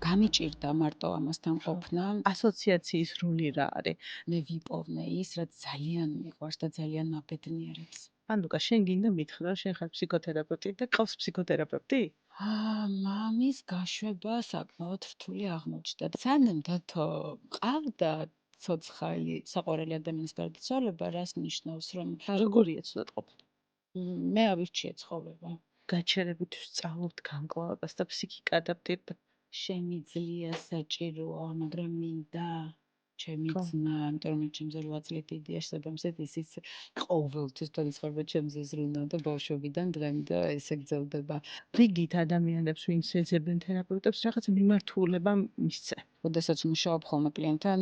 გამიჭირდა მარტო ამასთან ყოფნა. ასოციაციის როლი რა არის? მე ვიპოვნე ის, რაც ძალიან მიყვარს და ძალიან მაბედნიერებს. ანუკა, შენ გინდა მითხრა, შენ ხარ ფსიქოთერაპევტი და ყავს ფსიქოთერაპევტი? მამის გაშვება საკმაოდ რთული აღმოჩნდა. სანამ დათო ყავდა ცოცხალი საყვარელი ადამიანის გარდაცვალება, რას ნიშნავს, რომ როგორია ცუდად ყოფნა? მე ავირჩიე ცხოვრება. გაჩერებით ვსწავლობთ განკლავებას და ფსიქიკა ადაპტირდა. შემიძლია საჭიროა, მაგრამ მინდა ჩემი ხო. ძმა, იმიტომ რომ ჩემზე 8 წლით დიდი არსებამზედ ისიც ყოველთვის დაიწყება ჩემზე ზრუნვა და ბავშვობიდან დღემდე და ესე გრძელდება. რიგით ადამიანებს, ვინც ეძებენ თერაპევტებს, რაღაცა მიმართულება მისცე. როდესაც მუშაობ ხოლმე კლიენტთან,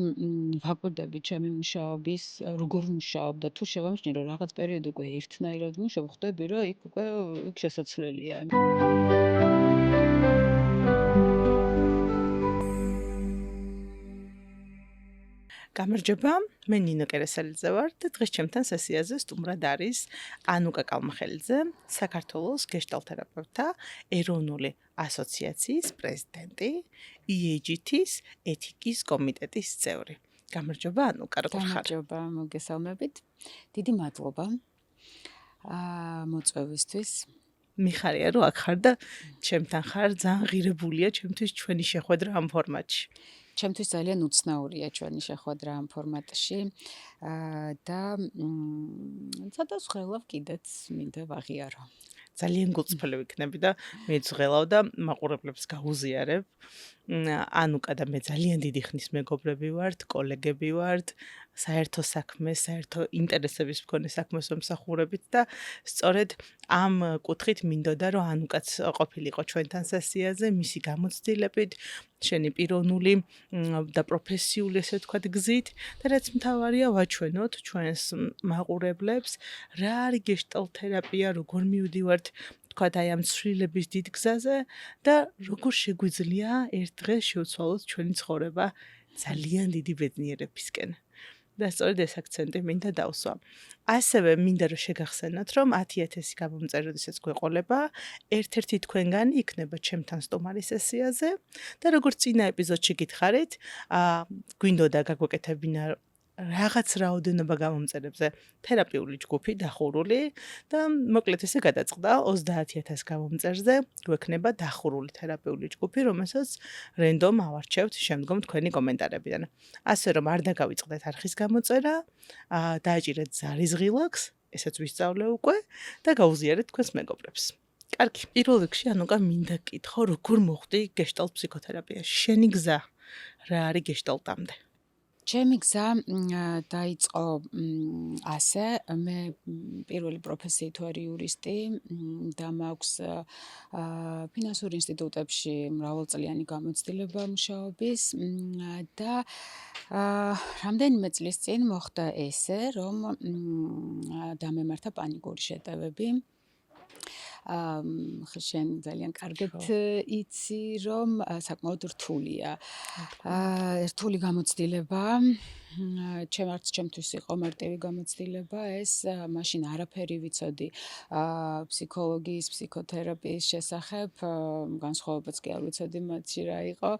ვაკვირდები ჩემი მუშაობის, როგორ მუშაობ და თუ შევამჩნი, რომ რაღაც პერიოდი უკვე ერთნაირად მუშაობ, ხვდები, რომ იქ უკვე იქ შესაძლებელია. გამარჯობა, მე ნინო კერესელიძე ვარ და დღეს ჩემთან სესიაზე სტუმრად არის ანუკა კალმახელიძე, საქართველოს გეშტალტ-თერაპევტთა ეროვნული ასოციაციის პრეზიდენტი, EAGT-ის ეთიკის კომიტეტის წევრი. გამარჯობა, ანუკა, როგორ ხარ? გამარჯობა, მოგესალმებით. დიდი მადლობა მოწვევისთვის. მიხარია, რომ აქ ხარ და ჩემთან ხარ, ძალიან ღირებულია ჩემთვის ჩვენი შეხვედრა ამ ფორმატში. ჩემთვის ძალიან უცნაურია ჩვენი შეხვედრა ამ ფორმატში და სადასხელავ კიდეც მინდა ვაღიარო. ძალიან გულწრფელი ვიქნები და მეძღელავ და მაყურებლებს გაუზიარებ. ანუკა და მე ძალიან დიდი ხნის მეგობრები ვართ, კოლეგები ვართ, საერთო საქმეს, საერთო ინტერესების მქონე საქმეს ვემსახურებით და სწორედ ამ კუთხით მინდოდა, რომ ანუკაც ყოფილიყო ჩვენთან სესიაზე, მისი გამოცდილებით, შენი პიროვნული და პროფესიული, ესე ვთქვათ, გზით და რაც მთავარია, ვაჩვენოთ ჩვენს მაყურებლებს, რა არის გეშტალტ-თერაპია, როგორ მივდივართ თქვათ აი ამ ცვლილების დიდ გზაზე და როგორ შეგვიძლია ერთ დღეს შევცვალოთ ჩვენი ცხოვრება ძალიან დიდი ბედნიერებისკენ. და სწორედ ეს აქცენტი მინდა დავსვა. ასევე მინდა რომ შეგახსენოთ, რომ 10.000 გამომწერი, როდესაც გვეყოლება, ერთ-ერთი თქვენგანი იქნება ჩემთან სტუმარი სესიაზე და როგორც წინა ეპიზოდში გითხარით, გვინდოდა გაგვეკეთებინა რაღაც რაოდენობა გამომწერებზე თერაპიული ჯგუფი დახურული და მოკლედ ესე გადაწყდა 30.000 გამომწერზე გვექნება დახურული თერაპიული ჯგუფი, რომელსაც რენდომ ავარჩევთ შემდგომ თქვენი კომენტარებიდან. ასე რომ არ დაგავიწყდეთ არხის გამოწერა, დააჭირეთ ზარის ღილაკს, ესაც ვისწავლე უკვე და გაუზიარეთ თქვენს მეგობრებს. კარგი, პირველ რიგში ანუკა მინდა გკითხო, როგორ მოხდი გეშტალტ ფსიქოთერაპიაში? შენი გზა რა არის გეშტალტამდე? ჩემი გზა დაიწყო ასე, მე პირველი პროფესიით ვარ იურისტი და მაქვს ფინანსურ ინსტიტუტებში მრავალწლიანი გამოცდილება მუშაობის და რამდენიმე წლის წინ მოხდა ესე, რომ დამემართა პანიკური შეტევები. შენ ძალიან კარგად იცი, რომ საკმაოდ რთულია. რთული გამოცდილება, არც ჩემთვის იყო მარტივი გამოცდილება, ეს მაშინ არაფერი ვიცოდი ფსიქოლოგიის, ფსიქოთერაპიის შესახებ, განსხვავებაც კი არ ვიცოდი მათში რა იყო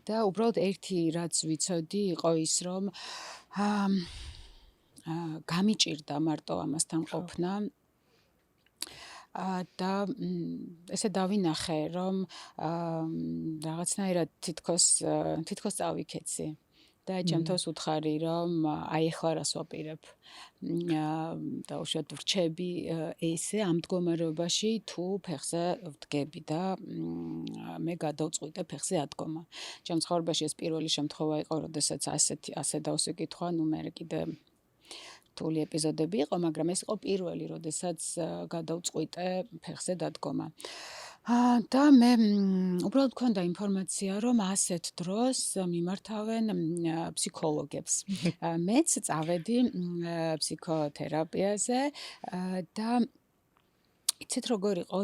და უბრალოდ ერთი რაც ვიცოდი იყო ის, რომ გამიჭირდა მარტო ამასთან ყოფნა. და ესე დავინახე, რომ რაღაცნაირად თითქოს წავიქეცი. და ჩემთვის უთხარი, რომ აი ახლა რას ვაპირებ. და უშუალოდ ვრჩები ესე ამ მდგომარეობაში თუ ფეხზე ვდგები და მე გადავწყვიტე ფეხზე ადგომა. ჩემ ცხოვრებაში ეს პირველი შემთხვევა იყო, როდესაც ასე დავსვიკითხვა, ნუ მე კიდე რთული ეპიზოდები იყო, მაგრამ ეს იყო პირველი, როდესაც გადავწყვიტე ფეხზე დადგომა. და მე უბრალოდ მქონდა ინფორმაცია, რომ ასეთ დროს მიმართავენ ფსიქოლოგებს. მეც წავედი ფსიქოთერაპიაზე და იცით როგორ იყო,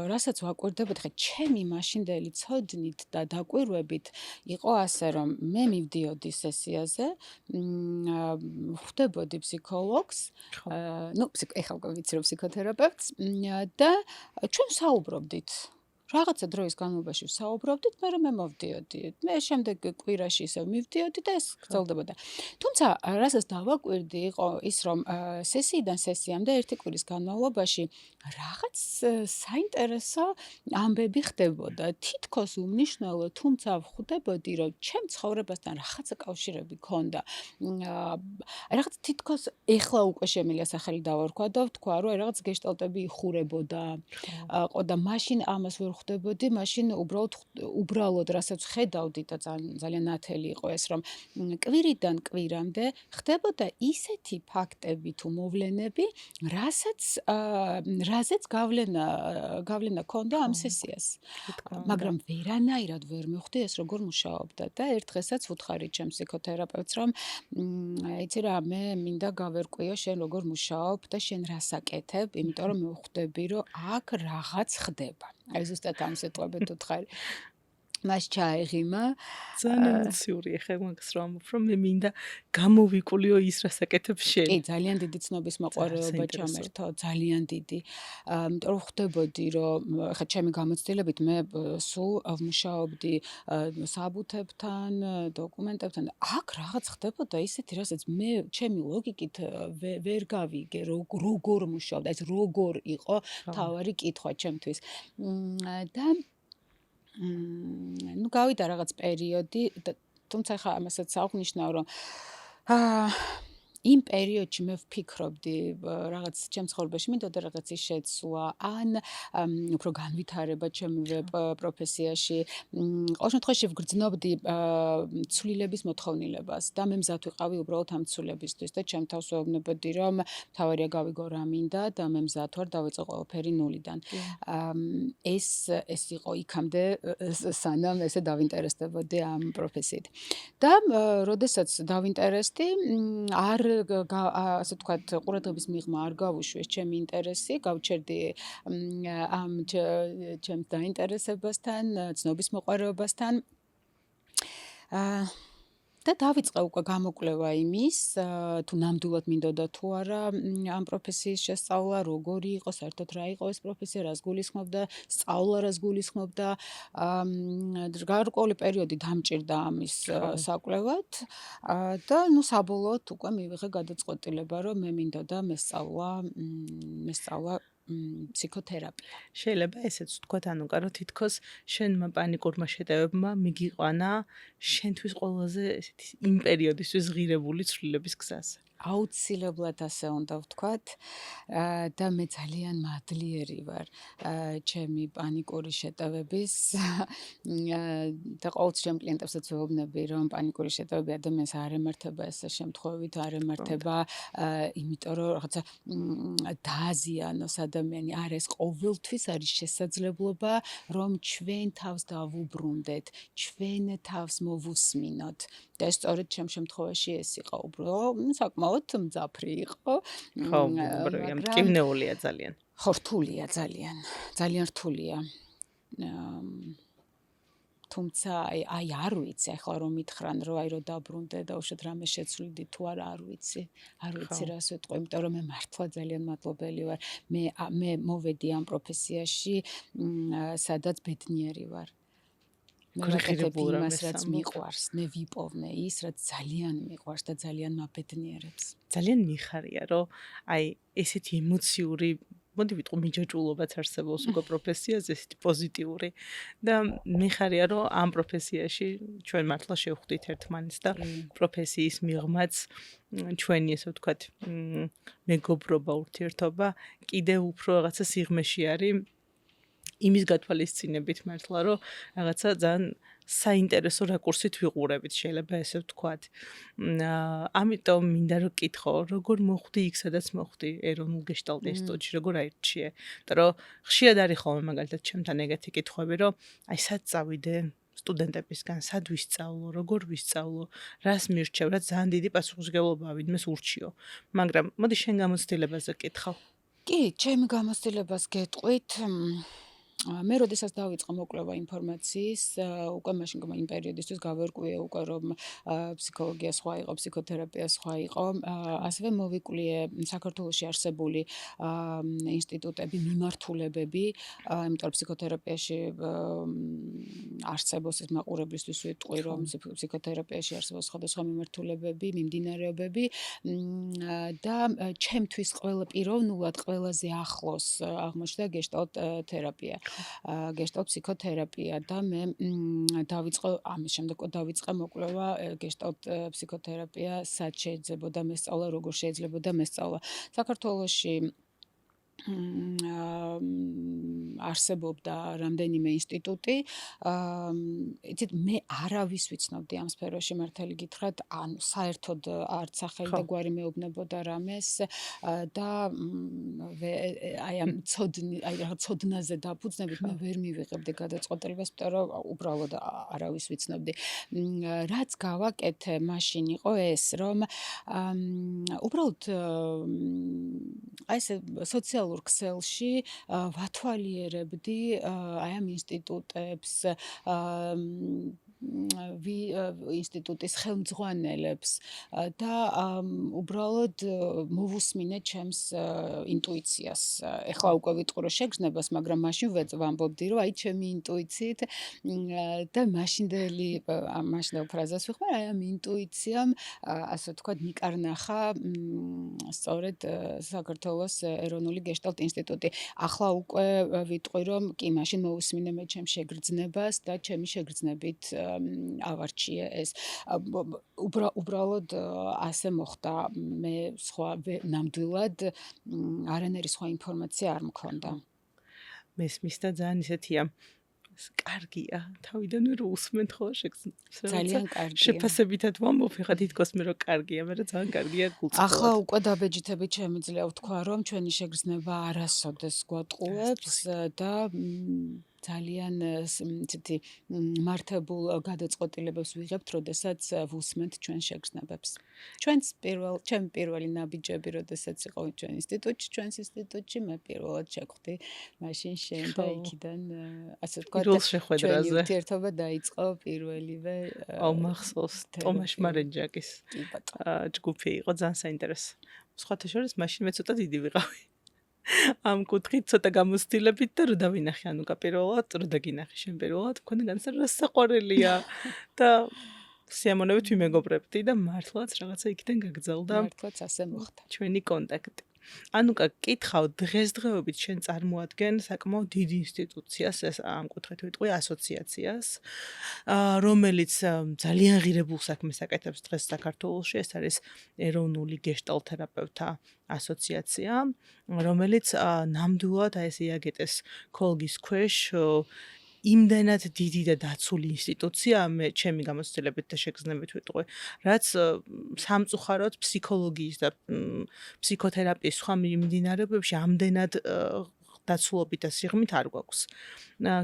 რასაც ვაკვირდებოდი, ხა ჩემი მაშინდელი ცოდნით და დაკვირვებით იყო ასე, რომ მე მივდიოდი სესიაზე, ხვდებოდი ფსიქოლოგს, ეხლა ვიცი რომ ფსიქოთერაპევტს და ჩვენ საუბრობდით. რაღაცა დროის განმავლობაში ვსაუბრობდით, მე მოვდიოდი. მე შემდეგ კვირაში ისევ მივდიოდი და ეს გრძელდებოდა. თუმცა, რასაც დავაკვირდი, იყო ის, რომ სესიიდან სესიამდე ერთი კვირის განმავლობაში რაღაც საინტერესო ამბები ხდებოდა. თითქოს უმნიშვნელო, თუმცა ვხვდებოდი, რომ ჩემ ცხოვრებასთან რაღაცა კავშირები ქონდა. რაღაც თითქოს ეხლა უკვე შემიძლია სახელი დავარქვა და ვთქვა, რომ რაღაც გეშტალტები იხურებოდა. ყო და მაშინ ამას ვერ ხვდებოდი, მაშინ უბრალოდ რასაც ხედავდი და ძალიან ნათელი იყო ეს, რომ კვირიდან კვირამდე ხდებოდა ისეთი ფაქტები თუ მოვლენები, რაზეც გავლენა ქონდა ამ სესიას. მაგრამ ვერანაირად ვერ მივხვდი ეს როგორ მუშაობდა და ერთ დღესაც ვუთხარი ჩემს ფსიქოთერაპევტს, რომ იცი რა, მე მინდა გავერკვიო შენ როგორ მუშაობ და შენ რას აკეთებ, იმიტომ რომ მივხვდები, რომ აქ რაღაც ხდება. აი ზუსტად ამ სიტყვებით ვუთხარი. მას ჩაეღიმა. ძალიან ემოციური ხე მაგას რომ ამბობ, რომ მე მინდა გამოვიკულიო ის რას აკეთებ შენ. კი, ძალიან დიდი ცნობის მოყვარეობა ჩამერთო, ძალიან დიდი. იმიტომ რომ ხვდებოდი, რომ ხა ჩემი გამოცდილებით მე სულ ვმუშაობდი საბუთებთან, დოკუმენტებთან და აქ რაღაც ხდებოდა ისეთი, რასაც მე ჩემი ლოგიკით ვერ გავიგე, როგორ მუშაობდა, ეს როგორ იყო თავარი კითხვა ჩემთვის. და გავიდა რაღაც პერიოდი, თუმცა ხა ამასაც აღნიშნავ, რომ იმ პერიოდში მე ვფიქრობდი რაღაც ჩემ ცხოვრებაში მინდოდა რაღაცის შეცვლა, ან უფრო განვითარება ჩემივე პროფესიაში. ყოველ შემთხვევაში ვგრძნობდი ცვლილების მოთხოვნილებას და მე მზად ვიყავი უბრალოდ ამ ცვლილებისთვის და ჩემ თავს ვეუბნებოდი, რომ თავარია გავიგო რა მინდა და მე მზად ვარ დავიწყო ყველაფერი ნულიდან. ეს იყო იქამდე სანამ ესე დავინტერესდებოდი ამ პროფესიით. და როდესაც დავინტერესდი, ასე ვთქვათ, ყურადღების მიღმა არ გავუშვეს ჩემი ინტერესი, გავჩერდი ამ ჩემს დაინტერესებასთან, ცნობის მოყვარეობასთან. და დავიწყე უკვე გამოკვლევა იმის, თუ ნამდვილად მინდოდა თუ არა ამ პროფესიის შესწავლა, როგორი იყო, საერთოდ რა იყო ეს პროფესია, რას გულისხმობდა, სწავლა რას გულისხმობდა. გარკვეული პერიოდი დამჭირდა ამის საკვლევად და საბოლოოდ უკვე მივიღე გადაწყვეტილება, რომ მე მინდოდა მესწავლა ფსიქოთერაპია. შეიძლება ესეც ვთქვათ, ანუ კარო თითქოს შენმა პანიკურმა შეტევებმა მიგიყვანა შენთვის ყველაზე ესეთი იმ პერიოდისთვის ღირებული ცვლილების გზაზე. აუცილებლად ასე უნდა ვთქვათ და მე ძალიან მადლიერი ვარ ჩემი პანიკური შეტევების და ყოველთვის ჩემ კლიენტებსაც ვეუბნები, რომ პანიკური შეტევები ადამიანს არ ემართება ესე შემთხვევით, არ ემართება იმიტომ რომ რაღაცა დააზიანოს ადამიანი. არ ეს ყოველთვის არის შესაძლებლობა, რომ ჩვენ თავს დავუბრუნდეთ, ჩვენ თავს მოვუსმინოთ. და სწორედ ჩემ შემთხვევაში ეს იყო უბრალოდ საკმაოდ მძაფრი იყო. ხო, მტკივნეულია ძალიან. ხო, რთულია ძალიან. ძალიან რთულია. თუმცა აი არ ვიცი, ახლა რომ მითხრან, რომ აი რომ დაბრუნდე და უშოთ რამე შეცვლიდი თუ არა, არ ვიცი. არ ვიცი რას ვეტყვი, იმიტომ რომ მე მართლა ძალიან მადლობელი ვარ. მე მოვედი ამ პროფესიაში, სადაც ბედნიერი ვარ. მე ვაკეთებ იმას, რაც მიყვარს, მე ვიპოვნე ის, რაც ძალიან მიყვარს და ძალიან მაბედნიერებს. ძალიან მიხარია, რომ აი ესეთი ემოციური, მოდი ვიტყვი, მიჯაჭვულობაც არსებობს უკვე პროფესიაზე, ესეთი პოზიტიური და მიხარია, რომ ამ პროფესიაში ჩვენ მართლა შევხვდით ერთმანეთს და პროფესიის მიღმაც ჩვენი, ესე ვთქვათ, მეგობრობა, ურთიერთობა კიდევ უფრო რაღაცა სიღრმეში არის. იმის გათვალისწინებით მართლა, რომ რაღაცა ძალიან საინტერესო რაკურსით ვიყურებით, შეიძლება ესე ვთქვათ. ამიტომ მინდა რომ კითხო, როგორ მოხვდი იქ, სადაც მოხვდი ეროვნულ გეშტალტ ინსტიტუტში, როგორ აირჩიე? იმიტომ რომ ხშირად არის ხოლმე მაგალითად ჩემთან ეგეთი კითხვები, რომ აი სად წავიდე სტუდენტებისგან, სად ვისწავლო, როგორ ვისწავლო, რას მირჩევ, რა ძალიან დიდი პასუხისმგებლობაა ვინმეს ურჩიო. მაგრამ მოდი შენ გამოცდილებაზე კითხავ. კი, ჩემი გამოცდილებას გეტყვით. მე როდესაც დავიწყე მოკვლევა ინფორმაციის, უკვე მაშინ იმ პერიოდისთვის გავერკვიე უკვე რომ ფსიქოლოგია სხვა იყო, ფსიქოთერაპია სხვა იყო. ასევე მოვიკვლიე საქართველოში არსებული ინსტიტუტები, მიმართულებები, იმიტომ რომ ფსიქოთერაპიაში არსებობს ეს მაყურებლისთვის ვიტყვი რომ ფსიქოთერაპიაში არსებობს სხვადასხვა მიმართულებები, მიმდინარეობები და ჩემთვის პიროვნულად ყველაზე ახლოს აღმოჩნდა გეშტალტ თერაპია. გეშტალტ ფსიქოთერაპია და მე ამის შემდეგ დავიწყე მოკვლევა გეშტალტ ფსიქოთერაპია სად შეიძლებოდა მესწავლა, როგორ შეიძლებოდა მესწავლა. საქართველოში არსებობდა რამდენიმე ინსტიტუტი. იცით, მე არავის ვიცნობდი ამ სფეროში მართალი გითხრათ, ანუ საერთოდ არც სახელი და გვარი მეუბნებოდა რამეს და აი ამ ცოდნაზე დაფუძნებით მე ვერ მივიღებდი გადაწყვეტილებას, იმიტომ რომ უბრალოდ არავის ვიცნობდი. რაც გავაკეთე მაშინ იყო ეს, რომ უბრალოდ აი ეს სოციალურ ქსელში ვათვალიერებდი აი ამ ინსტიტუტებს, ინსტიტუტის ხელმძღვანელებს და უბრალოდ მოვუსმინე ჩემს ინტუიციას. ეხლა უკვე ვიტყვი რომ შეგრძნებას, მაგრამ მაშინ ვამბობდი რომ აი ჩემი ინტუიციით და მაშინდელ ფრაზას ვიხმარ, აი ამ ინტუიციამ ასე ვთქვათ მიკარნახა სწორედ საქართველოს ეროვნული გეშტალტ ინსტიტუტი. ახლა უკვე ვიტყვი რომ კი, მაშინ მოვუსმინე მე ჩემს შეგრძნებას და ჩემი შეგრძნებით ავარჩიე ეს. უბრალოდ ასე მოხდა. მე სხვა ნამდვილად არანაირი სხვა ინფორმაცია არ მქონდა. მესმის და ძალიან ისეთია კარგია, თავიდან ვერ უსმენთ ხოლმე შეგრძნებას. ძალიან კარგია. შეფასებითად ვამბობ, ხა თითქოს მე რომ კარგია, მაგრამ ძალიან კარგია გულწრფელად. ახლა უკვე დაბეჯითებით შემიძლია ვთქვა, რომ ჩვენი შეგრძნება არასოდეს გვატყუებს და ძალიან ისეთი მართებულ გადაწყვეტილებებს ვიღებთ, როდესაც ვუსმენთ ჩვენ შეგრძნებებს. ჩემი პირველი ნაბიჯები, როდესაც იყო ჩვენ ჩვენს ინსტიტუტში, მე პირველად შეხვდი მაშინ შენ და იქიდან ასე ვთქვათ, ჩვენი ურთიერთობა დაიწყო პირველივე. მახსოვს, ტომაშ მარენჯაკის ჯგუფი იყო, ძალიან საინტერესო. სხვათა შორის მაშინ მე ცოტა დიდი ვიყავი. ამ კუთხით ცოტა გამოცდილებით და რო დავინახე ანუკა პირველად, რო დაგინახე შენ პირველად, მქონდა განსა რა საყვარელია და სიამოვნებით ვიმეგობრებდი და მართლაც რაღაცა იქიდან გაგრძელდა. მართლაც ასე მოხდა. ჩვენი კონტაქტი. ანუკა, კითხავ, დღესდღეობით შენ წარმოადგენ საკმაოდ დიდ ინსტიტუციას, ეს ამ კუთხით ვიტყვი ასოციაციას, რომელიც ძალიან ღირებულ საქმეს აკეთებს დღეს საქართველოში, ეს არის ეროვნული გეშტალტ თერაპევტთა ასოციაცია, რომელიც ნამდვილად აი ეს იაგეტეს ქოლგის ქვეშ იმდენად დიდი და დაცული ინსტიტუცია, მე ჩემი გამოცდილებით და შეგრძნებით ვიტყვი, რაც სამწუხაროდ ფსიქოლოგიის და ფსიქოთერაპიის სხვა მიმდინარეობებში ამდენად დაცულობით და სიღრმით არ გვაქვს.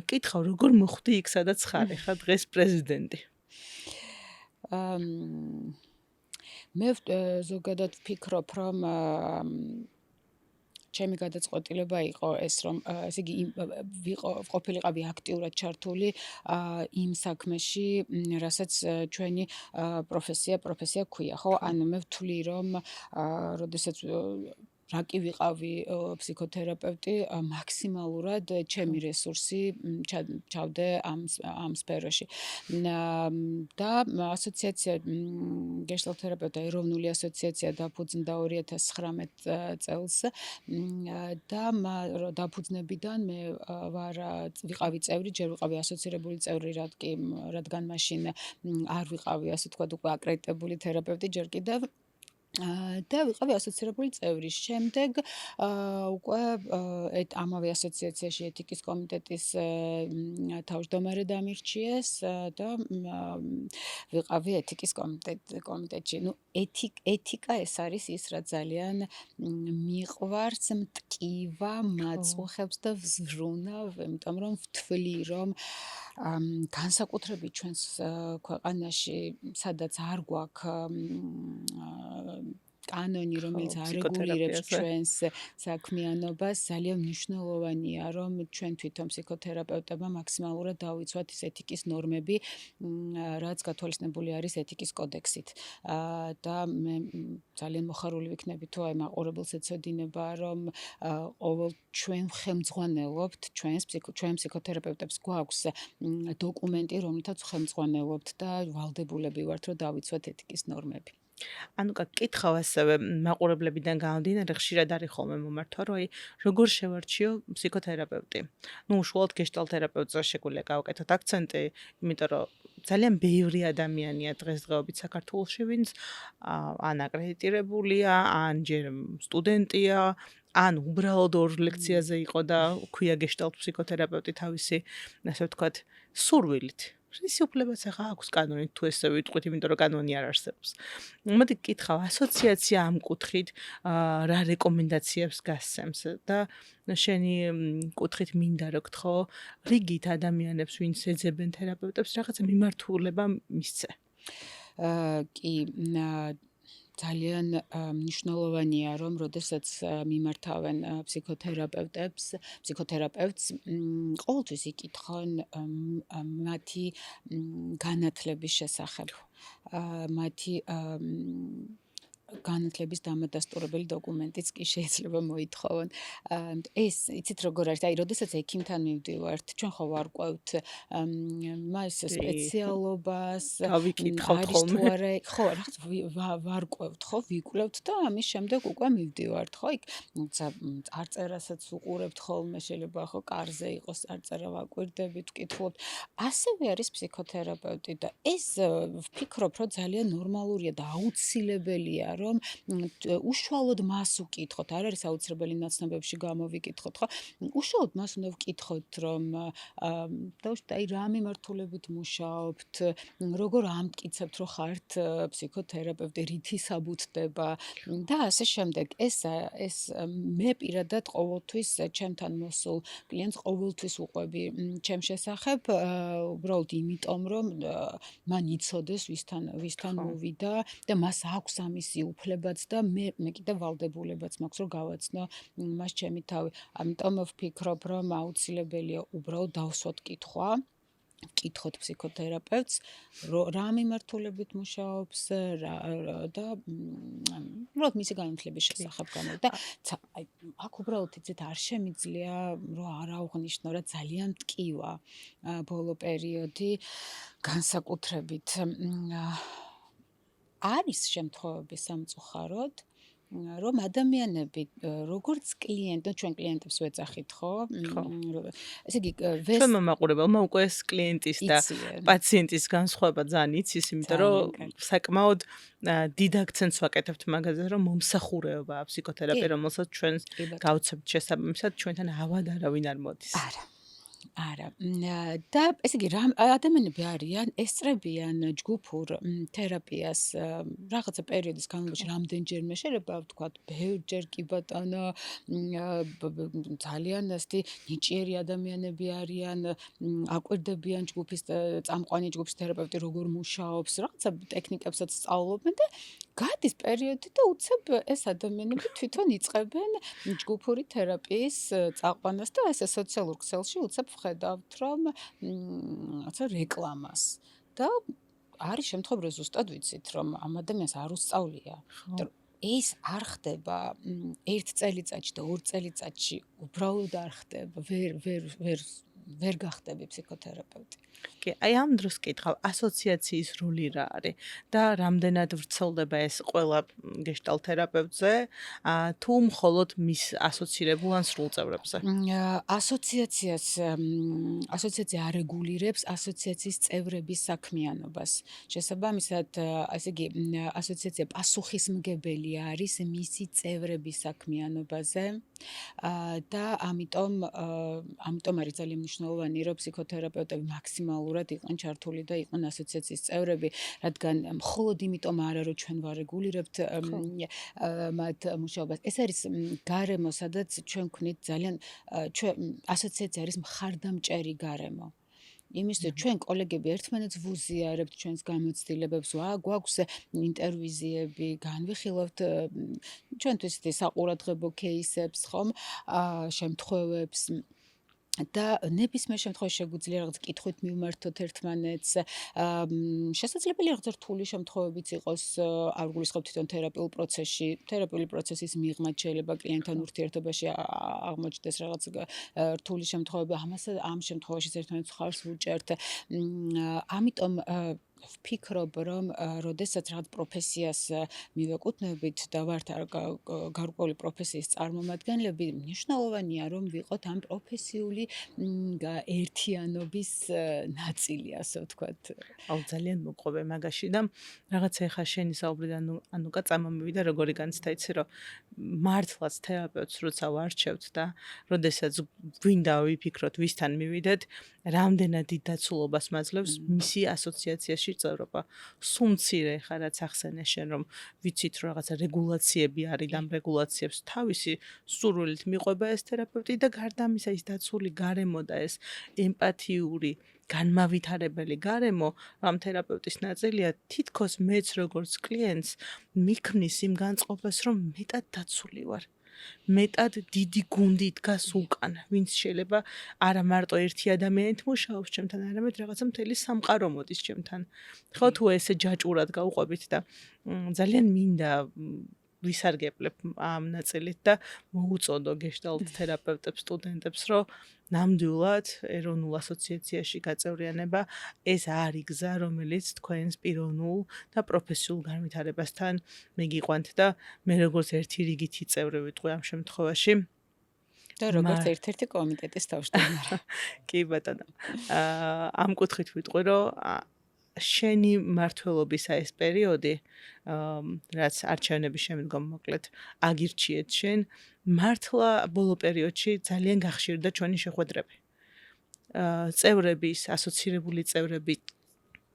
კითხავ, როგორ მოხვდი იქ, სადაც ხარ, ხა დღეს პრეზიდენტი? მე ზოგადად ვფიქრობ, რომ ჩემი გადაწყვეტილება იყო ეს, რომ ესე იგი ყოფილიყავი აქტიურად ჩართული იმ საქმეში, რასაც ჩვენი პროფესია ქვია, ხო? ანუ მე ვთვლი, რომ როდესაც რაკი ვიყავი ფსიქოთერაპევტი, მაქსიმალურად ჩემი რესურსი ჩავდე ამ სფეროში. და ასოციაცია გეშტალტ თერაპევტთა ეროვნული ასოციაცია დაფუძნდა 2019 წელს და დაფუძნებიდან მე ვიყავი წევრი, ჯერ ვიყავი ასოცირებული წევრი, რადგან მაშინ არ ვიყავი, ასე ვთქვათ, უკვე აკრედიტებული თერაპევტი ჯერ კიდევ. და ვიყავი ასოცირებული წევრი. შემდეგ უკვე ამავე ასოციაციაში ეთიკის კომიტეტის თავმჯდომარე დამირჩიეს და ვიყავი ეთიკის კომიტეტში. ნუ ეთიკა ეს არის ის, რა ძალიან მიყვარს, მტკივა, მაწუხებს და ვზრუნავ, იმიტომ რომ ვთვლი, რომ განსაკუთრებით ჩვენს ქვეყანაში, სადაც არ გვაქვს კანონი, რომელიც არეგულირებს ფსიქოთერაპიაზე. ჩვენს საქმიანობას, ძალიან მნიშვნელოვანია, რომ ჩვენ თვითონ ფსიქოთერაპევტებმა მაქსიმალურად დავიცვათ ის ეთიკის ნორმები, რაც გათვალისწინებული არის ეთიკის კოდექსით. და მე ძალიან მოხარული ვიქნები თუ აი მაყურებელს ეცოდინება, რომ ყოველ ჩვენ ხელმძღვანელობთ, ჩვენ ფსიქოთერაპევტებს გვაქვს დოკუმენტი, რომლითაც ხელმძღვანელობთ და ვალდებულები ვართ, რომ დავიცვათ ეთიკის ნორმები. ანუკა კითხავ ასევე მაყურებლებიდან გამომდინარე ხშირად არის ხოლმე მომართვა რომ აი როგორ შევარჩიო ფსიქოთერაპევტი. ნუ უშუალოდ გეშტალთერაპევტზე შეგვიძლია გავაკეთოთ აქცენტი, იმიტომ რომ ძალიან ბევრი ადამიანია დღესდღეობით საქართველოში, ვინც ან აკრედიტირებულია, ან ჯერ სტუდენტია, ან უბრალოდ ორ ლექციაზე იყო და ქვია გეშტალთ ფსიქოთერაპევტი თავისი, ასე ვთქვათ, სურვილით. ისი უფლებაც ახლა აქვს კანონით თუ ესე ვიტყვით, იმიტომ რომ კანონი არ არსებობს. მოდი გკითხავ, ასოციაცია ამ კუთხით რა რეკომენდაციებს გასცემს და შენი კუთხით მინდა რომ გთხოვ, რიგით ადამიანებს ვინც ეძებენ თერაპევტებს რაღაცა მიმართულება მისცე. კი, ძალიან მნიშვნელოვანია, რომ როდესაც მიმართავენ ფსიქოთერაპევტს, ყოველთვის იკითხონ მათი განათლების შესახებ. მათი განათლების დამადასტურებელი დოკუმენტიც კი შეიძლება მოითხოვონ. ეს იცით როგორ არის, აი როდესაც ექიმთან მივდივართ, ჩვენ ხო ვარკვევთ მას სპეციალობას, გავიკითხავთ არის თუ ხოლმე. არა, ხო, რაღაც ვარკვევთ, ხო, ვიკვლევთ და ამის შემდეგ უკვე მივდივართ, ხო, იქ წარწერასაც უყურებთ ხოლმე, შეიძლება ხო კარზე იყოს წარწერა, ვაკვირდებით, ვკითხულობთ. ასევე არის ფსიქოთერაპევტი და ეს ვფიქრობ, რომ ძალიან ნორმალურია და აუცილებელია, რომ უშუალოდ მას უკითხოთ, არ არის აუცილებელი ნაცნობებში გამოვიკითხოთ, ხო? უშუალოდ მას უნდა ვკითხოთ, რომ დავუშვით, აი რა მიმართულებით მუშაობთ, როგორ ამტკიცებთ, რომ ხართ ფსიქოთერაპევტი, რითი საბუთდება და ასე შემდეგ. ეს მე პირადად ყოველთვის ჩემთან მოსულ კლიენტს ყოველთვის უყვები ჩემ შესახებ, უბრალოდ იმიტომ, რომ მან იცოდეს ვისთან მოვიდა და მას აქვს ამისი უფლებაც და მე კიდევ ვალდებულებაც მაქვს, რომ გავაცნო მას ჩემი თავი. ამიტომ ვფიქრობ, რომ აუცილებელია უბრალოდ დავსვათ კითხვა, ვკითხოთ ფსიქოთერაპევტს, რა მიმართულებით მუშაობს და უბრალოდ მისი განათლების შესახებ გამოვიდა და აი აქ უბრალოდ იცით არ შემიძლია რომ არ აღვნიშნო, რა ძალიან მტკივა ბოლო პერიოდი განსაკუთრებით არის შემთხვევები სამწუხაროდ, რომ ადამიანები როგორც კლიენტი, ჩვენ კლიენტებს ვეძახით, ხო? ესე იგი, ჩვენმა მაყურებელმა უკვე ეს კლიენტის და პაციენტის განსხვავება ძალიან იცის, იმიტომ რომ საკმაოდ დიდ აქცენტს ვაკეთებთ მაგაზე, რომ მომსახურეობაა ფსიქოთერაპია, რომელსაც ჩვენ გავცემთ შესაბამისად, ჩვენთან ავად არავინ არ მოდის. არა. და ესე იგი, ადამიანები არიან, ესწრებიან ჯგუფურ თერაპიას რაღაცა პერიოდის განმავლობაში რამდენჯერმე შეიძლება ვთქვათ, ბევრჯერ კი ბატონო, ძალიან ასეთი ნიჭიერი ადამიანები არიან, აკვირდებიან წამყვანი ჯგუფის თერაპევტი როგორ მუშაობს, რაღაცა ტექნიკებსაც სწავლობენ და გადის პერიოდი და უცებ ეს ადამიანები თვითონ იწყებენ ჯგუფური თერაპიის წაყვანას და ეს სოციალურ ქსელში უცებ ვხედავთ, რომ რაღაცა რეკლამას და არის შემთხვევები, რომ ზუსტად ვიცით, რომ ამ ადამიანს არ უსწავლია. ეს არ ხდება ერთ წელიწადში და ორ წელიწადში, უბრალოდ არ ხდება, ვერ გახდები ფსიქოთერაპევტი. კი, აი ამ დროს კითხავ, ასოციაციის როლი რა არის და რამდენად ვრცელდება ეს ყველა გეშტალთერაპევტზე, თუ მხოლოდ მის ასოცირებულ ან სრულ წევრებზე? ასოციაცია არეგულირებს ასოციაციის წევრების საქმიანობას. შესაბამისად, ასე იგი, ასოციაცია პასუხისმგებელი არის მისი წევრების საქმიანობაზე და ამიტომ არის ძალიან მნიშვნელოვანი, რომ ფსიქოთერაპევტები მაქსიმალურად იყვნენ ჩართული და იყვნენ ასოციაციის წევრები, რადგან მხოლოდ იმიტომ არა, რომ ჩვენ ვარეგულირებთ მათ მუშაობას. ეს არის გარემო, სადაც ჩვენ ვქნით ძალიან ასოციაცია არის მხარდამჭერი გარემო. იმისთვის ჩვენ კოლეგები ერთმანეთს ვუზიარებთ ჩვენს გამოცდილებებს, გვაქვს ინტერვიზიები, განვიხილავთ ჩვენთვის ისეთი საყურადღებო кейსებს, ხომ, შემთხვევებს და ნებისმიერ შემთხვევაში შეგვიძლია რაღაც კითხვით მივმართოთ ერთმანეთს. შესაძლებელია რაღაც რთული შემთხვევებიც იყოს, არ გულისხმობ თვითონ თერაპიული პროცესის მიღმა შეიძლება კლიენტთან ურთიერთობაში აღმოჩნდეს რაღაც რთული შემთხვევები, ამ შემთხვევაშიც ერთმანეთს ხარს ვუჭერთ. ამიტომ ვფიქრობ, რომ როდესაც რაღაც პროფესიას მივეკუთვნებით და ვართ გარკვეული პროფესიის წარმომადგენლები, მნიშვნელოვანია რომ ვიყოთ ამ პროფესიული ერთიანობის ნაწილი, ასე ვთქვათ. აუ ძალიან მოყვები მაგაში და რაღაცა ეხა შენი საუბრიდან ანუკა წამომივიდა როგორი განცდა იცი რომ მართლაც თერაპევტს როცა ვარჩევთ და როდესაც გვინდა ვიფიქროთ ვისთან მივიდეთ რამდენად დიდ დაცულობას მაძლევს მისი ასოციაციაში წევრობა. სულ მცირე ხარ რაც ახსენე შენ რომ ვიცით რომ რაღაცა რეგულაციები არის და ამ რეგულაციებს თავისი სურვილით მიყვება ეს თერაპევტი და გარდა ამისა ის დაცული გარემო და ეს ემპათიური განმავითარებელი გარემო ამ თერაპევტის ნაწილია თითქოს მეც როგორც კლიენტს მიქმნის იმ განწყობას რომ მეტად დაცული ვარ. მეტად დიდი გუნდი დგას უკან, ვინც შეიძლება არა მარტო ერთი ადამიანით მუშაობს ჩემთან, არამედ რაღაცა მთელი სამყარო მოდის ჩემთან. ხო თუ ესე ჯაჭურად გავყვებით და ძალიან მინდა ვისარგებლებ ამ ნაწილით და მოუწოდო გეშტალტ თერაპევტებს, სტუდენტებს, რომ ნამდვილად ეროვნულ ასოციაციაში გაწევრიანება ეს არის გზა, რომელიც თქვენს პიროვნულ და პროფესიულ განვითარებასთან მიგიყვანთ და მე როგორც ერთი რიგითი წევრი ვიტყვი ამ შემთხვევაში და როგორც ერთ-ერთი კომიტეტის თავმჯდომარე. კი ბატონო. ამ კუთხით ვიტყვი, რომ შენი მმართველობისა ეს პერიოდი, რაც არჩევნების შემდგომ მოკლედ აგირჩიეთ შენ, მართლა ბოლო პერიოდში ძალიან გახშირდა ჩვენი შეხვედრები. წევრების, ასოცირებული წევრები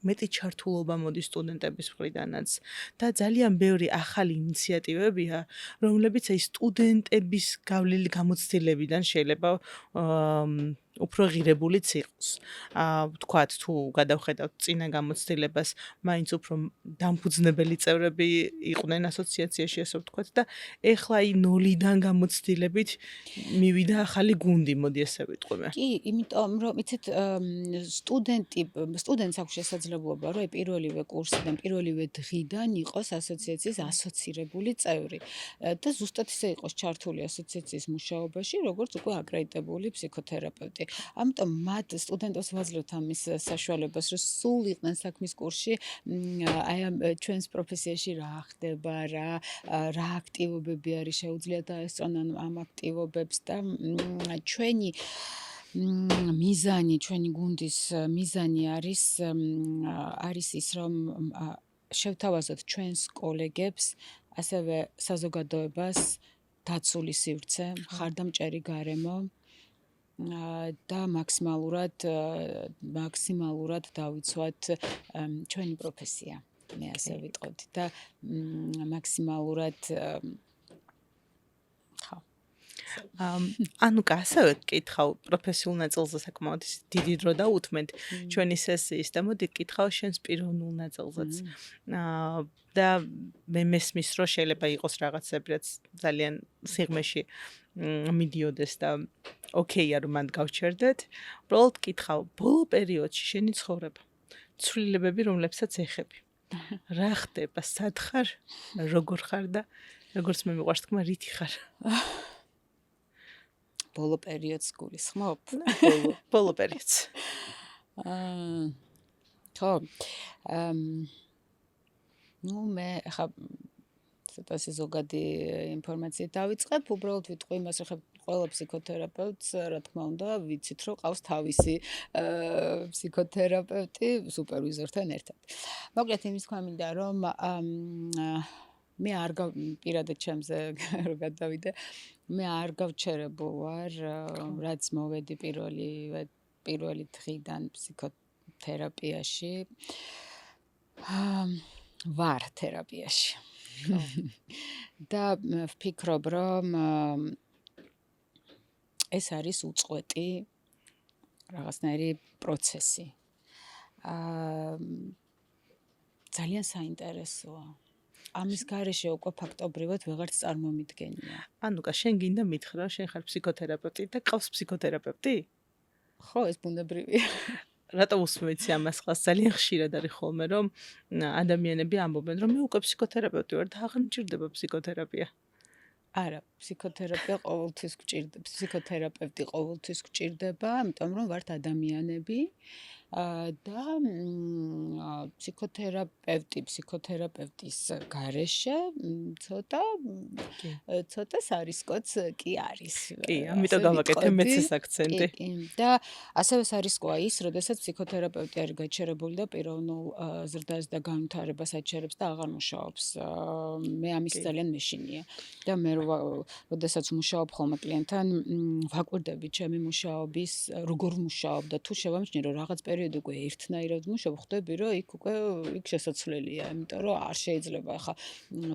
მეტი ჩართულობა მოდის სტუდენტების მხრიდანაც და ძალიან ბევრი ახალი ინიციატივებია, რომლებიც აი სტუდენტების გავლილი გამოცდილებიდან შეიძლება უფრო ღირებულიც იყოს. ვთქვათ, თუ გადავხედავთ წინა გამოცდილებას, მაინც უფრო დამფუძნებელი წევრები იყვნენ ასოციაციაში, ასე ვთქვათ და ეხლა აი ნოლიდან გამოცდილებით მივიდა ახალი გუნდი, მოდი ესე ვიტყვი. კი, იმიტომ რომ იცით სტუდენტს აქვს შესაძლებლობა, რომ პირველივე კურსიდან, პირველივე დღიდან იყოს ასოციაციის ასოცირებული წევრი და ზუსტად ისე იყოს ჩართული ასოციაციის მუშაობაში, როგორც უკვე აკრედიტებული ფსიქოთერაპევტი. ამიტომ მათ სტუდენტებს ვაძლევთ ამის საშუალებას, რომ სულ იყვნენ საქმის კურსში, აი ამ ჩვენს პროფესიაში რა ხდება, რა აქტივობები არის, შეუძლიათ დაესწრონ ამ აქტივობებს და ჩვენი მიზანი, ჩვენი გუნდის მიზანი არის ის, რომ შევთავაზოთ ჩვენს კოლეგებს, ასევე საზოგადოებას დაცული სივრცე, ხარდამჭერი გარემო და მაქსიმალურად დავიცვათ ჩვენი პროფესია. მე ასე ვიტყოდი და მაქსიმალურად ანუკა ასევე გკითხავ პროფესიულ ნაწილზე საკმაოდ დიდი დრო დაუთმენთ ჩვენი სესიის და მოდი გკითხავ შენს პიროვნულ ნაწილზეც. და მე მესმის რომ შეიძლება იყოს რაღაცები რაც ძალიან სიღმეში მიდიოდეს და ოკეია რომ მანდ გავჩერდეთ. უბრალოდ გკითხავ ბოლო პერიოდში შენი ცხოვრება, ცვლილებები რომლებსაც ეხები. რა ხდება, სად ხარ, როგორ ხარ და როგორც მე მიყვარს თქმა, რითი ხარ? ბოლო პერიოდს გულისხმობ? ბოლო პერიოდს. ხო. მე ხა ცოტა ზოგადი ინფორმაციით დავიწყებ, უბრალოდ ვიტყვი იმას, რომ ყველა ფსიქოთერაპევტს, რა თქმა უნდა, ვიცით, რომ ყავს თავისი ფსიქოთერაპევტი სუპერვიზორთან ერთად. მოკლედ იმის თქვა მინდა, რომ მე არ პირადად ჩემზე რო გადავიდე, მე არ გავჩერებულ ვარ, რაც მოვედი პირველი დღიდან ფსიქოთერაპიაში. ვარ თერაპიაში. და ვფიქრობ, რომ ეს არის უწყვეტი რაღაცნაირი პროცესი. ძალიან საინტერესოა. ამის გარეშე უკვე ფაქტობრივად ვეღარც წარმომიდგენია. ანუკა, შენ გინდა მითხრა, შენ ხარ ფსიქოთერაპევტი და ყავს ფსიქოთერაპევტი? ხო, ეს ბუნებრივია. რატო უსმენთ ამას ხალხს? ძალიან ხშირად არის ხოლმე, რომ ადამიანები ამბობენ, რომ მე უკვე ფსიქოთერაპევტი ვარ და აღარ მჭირდება ფსიქოთერაპია. არა, ფსიქოთერაპია ყოველთვის გჭირდება, ფსიქოთერაპევტი ყოველთვის გჭირდება, იმიტომ რომ ვართ ადამიანები და ფსიქოთერაპევტის გარეშე ცოტა სარისკოც კი არის. კი, ამიტომ გავაკეთე მეც ეს აქცენტი. კი, და ასევე სარისკოა ის, როდესაც ფსიქოთერაპევტი არის გაჩერებული და პიროვნულ ზრდას და განვითარებას აჩერებს და აღარ მუშაობს. მე ამის ძალიან მეშინია. და მე როდესაც მუშაობ ხოლმე კლიენტთან, ვაკვირდები ჩემი მუშაობის, როგორ ვმუშაობ და თუ შევამჩნიე, რომ რაღაც პერიოდი უკვე ერთნაირად ვმუშაობ, ხვდები, რომ იქ შესაძლებელია, იმიტომ რომ არ შეიძლება ახლა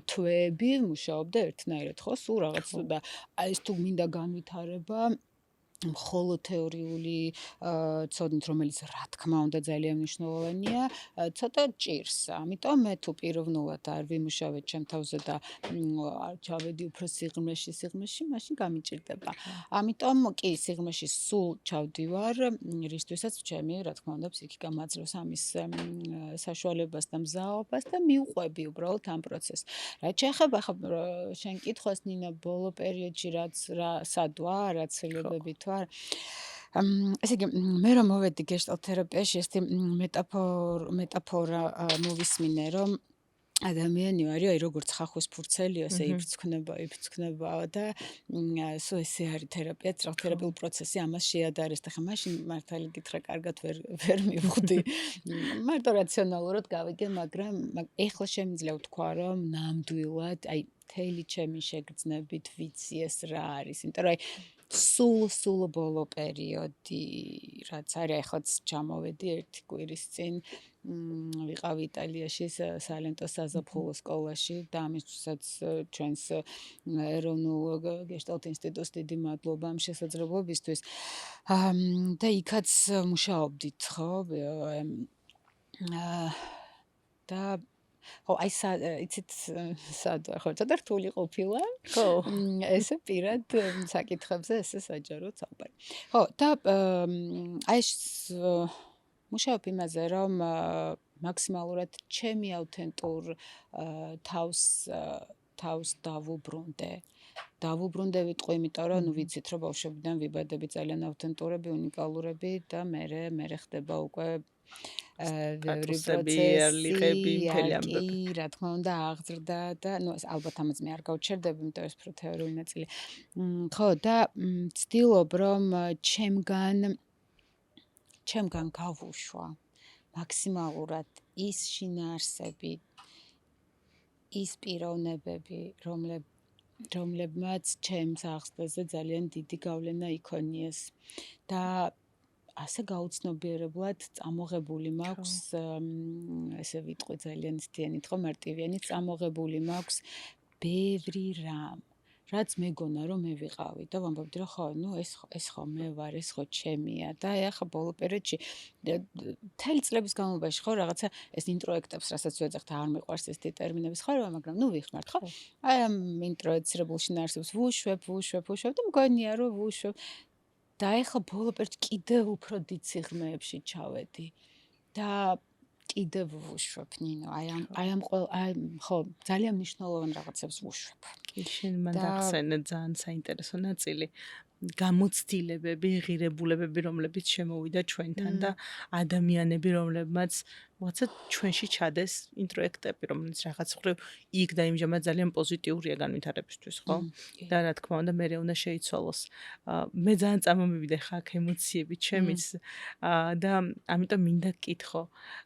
თვეები ვმუშაობ და ერთნაირად, ხო, სულ რაღაც და აი ეს თუ მინდა განვითარება მხოლოდ თეორიული ცოდნით, რომელიც რა თქმა უნდა ძალიან მნიშვნელოვანია, ცოტა ჭირს. ამიტომ მე თუ პიროვნულად არ ვიმუშავებ ჩემ თავზე და არ ჩავედი უფრო სიღრმეში, მაშინ გამიჭირდება. ამიტომ კი, სიღრმეში სულ ჩავდივარ, რისთვისაც ჩემი, რა თქმა უნდა, ფსიქიკა მაძლევს ამის საშუალებას და მზაობას და მივყვები უბრალოდ ამ პროცესს. რაც შეეხება ახლა შენ კითხვას, ნინა, ბოლო პერიოდში სად ვარ, რა ცვლილებებით ვარ. ესე იგი, მე რომ მოვედი გეშტალტ თერაპიაში, ეს მეტაფორა მოვისმინე, რომ ადამიანი ვარი, აი როგორც ხახვის ფურცელი, ასე იფრცხნება და სულ ესე არის თერაპია, თერაპიული პროცესი, ამას შეადარეს და ხა მაშინ მართალი გითხრა, კარგად ვერ მივხვდი. მარტო რაციონალურად გავიგე, მაგრამ ეხლა შემიძლია ვთქვა, რომ ნამდვილად, აი მთელი ჩემი შეგრძნებით ვიცი ეს რა არის, იმიტომ რომ აი სულ ბოლო პერიოდი, რაც არის, ეხლაც ჩამოვედი ერთი კვირის წინ, ვიყავი იტალიაში სალენტოს საზაფხულო სკოლაში და ამისთვისაც ჩვენს ეროვნულ გეშტალტ ინსტიტუტს დიდი მადლობა ამ შესაძლებლობისთვის. და იქაც მუშაობდით, ხო? და ხო, აი იცით სად ხო, ცოტა რთული ყოფილა. ხო. ესე პირად საკითხებზე ესე საჯაროდ საუბარი. ხო, და აი მუშაობ იმაზე, რომ მაქსიმალურად ჩემი ავთენტურ თავს დავუბრუნდე. დავუბრუნდე ვიტყვი, იმიტომ რომ ნუ ვიცით, რომ ბავშვებიდან ვიბადები ძალიან ავთენტურები, უნიკალურები და მე ხდება უკვე ბევრი პროცესები, მთელი ამბები. კი, რა თქმა უნდა, აღზრდა და ნუ ეს ალბათ ამაზე მე არ გავჩერდები, იმიტომ ეს უფრო თეორიული ნაწილი. ხო, და ვცდილობ, რომ ჩემგან გავუშვა მაქსიმალურად ის შინაარსები, ის პიროვნებები, რომლებმაც ჩემს აღზრდაზე ძალიან დიდი გავლენა იქონიეს და ასე გაუცნობიერებლად წამოღებული მაქვს, ესე ვიტყვი ძალიან ცდიანით, ხო, მარტივიანით, წამოღებული მაქვს ბევრი რამ, რაც მეგონა რომ მე ვიყავი და ვამბობდი რომ ხო, ნუ ეს ხო მე ვარ, ეს ხო ჩემია და აი ახლა ბოლო პერიოდში მთელი წლების განმავლობაში ხო რაღაცა ეს ინტროექტებს, რასაც ვეძახთ, არ მიყვარს ეს ტერმინების ხარება, მაგრამ ნუ ვიხმართ, ხო? აი ამ ინტროექცირებულ შინაარსებს ვუშვებ და მგონია რომ ვუშვებ და ახლა ბოლო პერიოდში კიდევ უფრო დიდ სიღრმეებში ჩავედი და კიდევ ვუშვებ, ნინო, აი ხო, ძალიან მნიშვნელოვან რაღაცებს ვუშვებ. კი, შენ მან დახსენე ძალიან საინტერესო ნაწილი. გამოცდილებები, ღირებულებები, რომლებიც შემოვიდა ჩვენთან და ადამიანები, რომლებმაც მოაცა ჩვენში ჩადეს ინტროექტები, რომელიც რაღაც მხრივ იქ და იმჟამად ძალიან პოზიტიურია განვითარებისთვის, ხო? და რა თქმა უნდა, მე უნდა შეიცვალოს. მე ძალიან წარმომივიდა ხა აქ ემოციები ჩემიც და ამიტომ მინდა გკითხო.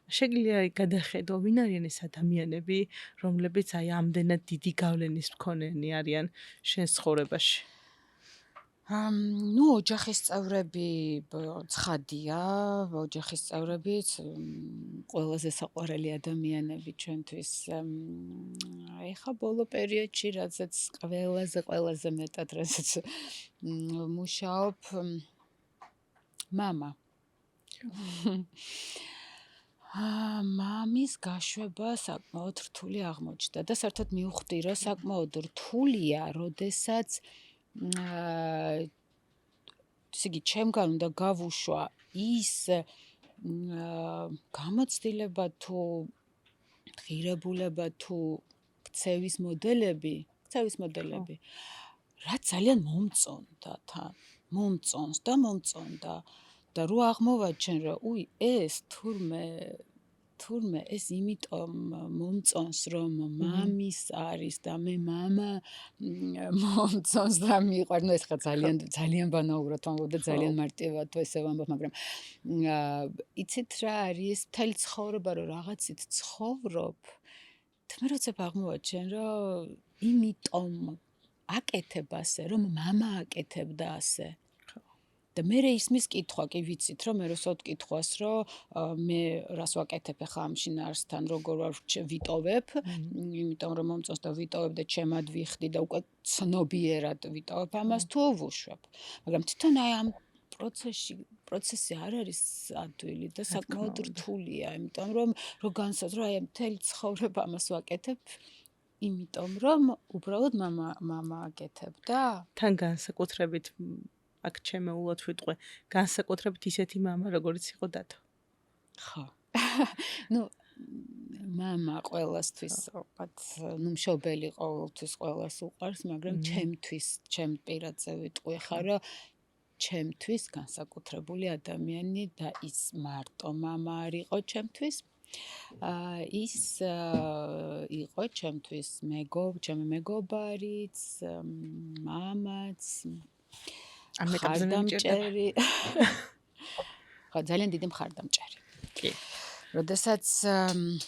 შეგიძლია გადახედო, ვინ არიან ეს ადამიანები, რომლებიც აი ამდენად დიდი გავლენის მქონენი არიან შენ ცხოვრებაში? ნუ ოჯახის წევრები ცხადია, ოჯახის წევრები ყველაზე საყვარელი ადამიანები ჩვენთვის. ეხა ბოლო პერიოდში, რაზეც ყველაზე მეტად, რასაც მუშაობ, მამა. მამის გაშვება საკმაოდ რთული აღმოჩნდა და საერთოდ მივხვდი, რომ საკმაოდ რთულია, როდესაც ესე იგი, ჩემგან უნდა გავუშვა ის გამოცდილება თუ ღირებულება თუ ქცევის მოდელები, რაც ძალიან მომწონდა თან, მომწონს და მომწონდა და რო აღმოვაჩენ, რომ ეს თურმე ეს იმიტომ მომწონს, რომ მამის არის და მე მამა მომწონს და მიყვარ, ეს ხა ძალიან ბანაურად ვამბობ და ძალიან მარტივად ესე ვამბობ, მაგრამ იცით რა არის, მთელი ცხოვრება რომ რაღაცით ცხოვრობ, თმე როცა აღმოვაჩენ, რომ იმიტომ აკეთებ ასე, რომ მამა აკეთებდა ასე. და მე ისმის კითხვა კი ვიცით, რომ მე როსოთ კითხვას, რომ მე რას ვაკეთებ ახლა ამ შინაარსთან, როგორ ვიტოვებ, იმიტომ რომ მომწონს და ვიტოვებ და ჩემად ვიხდი და უკვე ცნობიერად ვიტოვებ ამას თუ ვუშვებ. მაგრამ თვითონ აი ამ პროცესი არ არის ადვილი და საკმაოდ რთულია, იმიტომ რომ განსაზღვრო აი მთელი ცხოვრება ამას ვაკეთებ, იმიტომ რომ უბრალოდ მამა აკეთებდა. თან განსაკუთრებით აქ ჩემეულად ვიტყვე, განსაკუთრებით ისეთი მამა, როგორიც იყო დათო. ხო. მამა ყველასთვის, მშობელი ყოველთვის ყველას უყვარს, მაგრამ ჩემ პირადზე ვიტყვი ხარ, რომ ჩემთვის განსაკუთრებული ადამიანი და ის მარტო მამა არ იყო ჩემთვის. ის იყო ჩემთვის ჩემი მეგობარიც, მამაც, მხარდამჭერი. ხო, ძალიან დიდი მხარდამჭერი. კი. როდესაც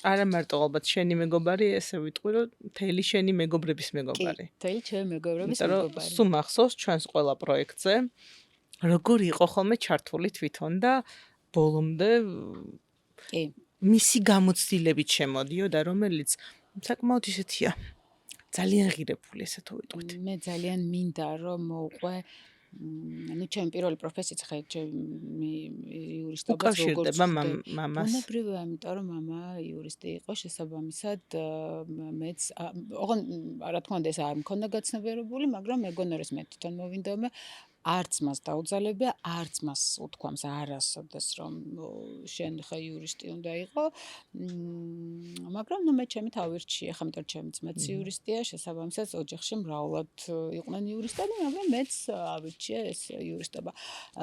არა მარტო ალბათ შენი მეგობარი, ესე ვიტყვი, რომ მთელი შენი მეგობრების მეგობარი. კი, მთელი ჩემი მეგობრების მეგობარი. სულ მახსოვს ჩვენს ყველა პროექტზე, როგორ იყო ხოლმე ჩართული თვითონ და ბოლომდე კი. მისი გამოცდილებით შემოდიოდა, რომელიც საკმაოდ ისეთია, ძალიან ღირებული, ესე თუ ვიტყვით. მე ძალიან მინდა რომ მოვყვე ჩემი პირველი პროფესიით ხა ჩემი იურისტობაც როგორც უკავშირდება მამას. ბუნებრივია, იმიტომ რომ მამა იურისტი იყო, შესაბამისად მეც ოღონ რა თქმა უნდა ეს არ მქონდა გაცნობიერებული, მაგრამ მეგონა რომ მე თვითონ მოვინდომე, არც მას დაუძალებია, არც მას უთქვამს არასოდეს რომ შენ ხა იურისტი უნდა იყო, მაგრამ მე ჩემი თავირჩი, ხა მეტყვი ჩემი ძმაც იურისტია, შესაბამისად ოჯახში მრავლად იყვნენ იურისტები, მაგრამ მეც ავირჩიე ეს იურისტობა.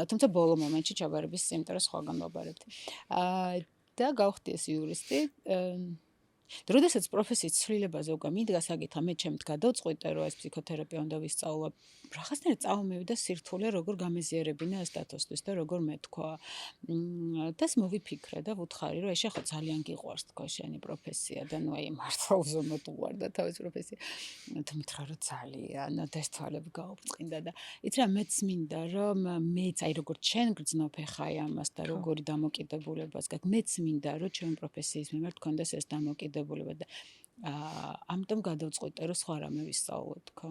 თუმცა ბოლო მომენტში ჩაბარების სიმღერას სხვაგან ვაბარებდი. და გავხდი ეს იურისტი. როდესაც პროფესიის ცვლილებაზე უკვე მიდგა საკითხი, მე ჩემთ გადავწყვიტე, რომ ეს ფსიქოთერაპია უნდა ვისწავლო. რაღაცნაირად წამომივიდა სირთულე, როგორ გამეზიარებინა ეს დათოსთვის და როგორ მეთქვა. და ეს მოვიფიქრე და ვუთხარი, რომ ეს ხო ძალიან გიყვარს თქო შენი პროფესია და ნუ აი მართლა უზომოდ უყვარდა თავის პროფესია. და მითხრა რომ ძალიან და ეს თვალები გაუბრწყინდა და იცი რა მეც მინდა რომ მეც აი როგორ შენ გრძნობ ხა აი ამას და როგორი დამოკიდებულებას გაქვს, მეც მინდა რომ ჩემი პროფესიის მიმართ გქონდეს ეს დამოკიდებულება და ამიტომ გადავწყვიტე რომ სხვა რამე ვისწავლო თქო.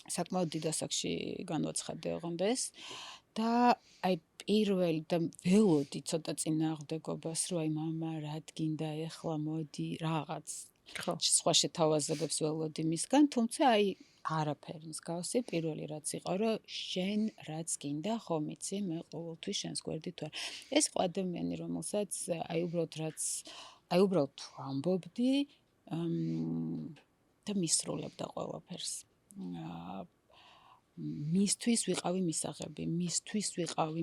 საკმაოდ დიდ ასაკში განვაცხადე ოღონდ ეს და აი პირველი და ველოდი ცოტა წინააღმდეგობას რომ აი მამა რა გინდა ეხლა მოდი რაღაც სხვა შეთავაზებებს ველოდი მისგან, თუმცა აი არაფერი მსგავსი, პირველი რაც იყო რომ შენ რაც გინდა ხომ იცი, მე ყოველთვის შენს გვერდით ვარ. ეს იყო ადამიანი, რომელსაც აი უბრალოდ ვამბობდი და მისრულებდა ყველაფერს. მისთვის ვიყავი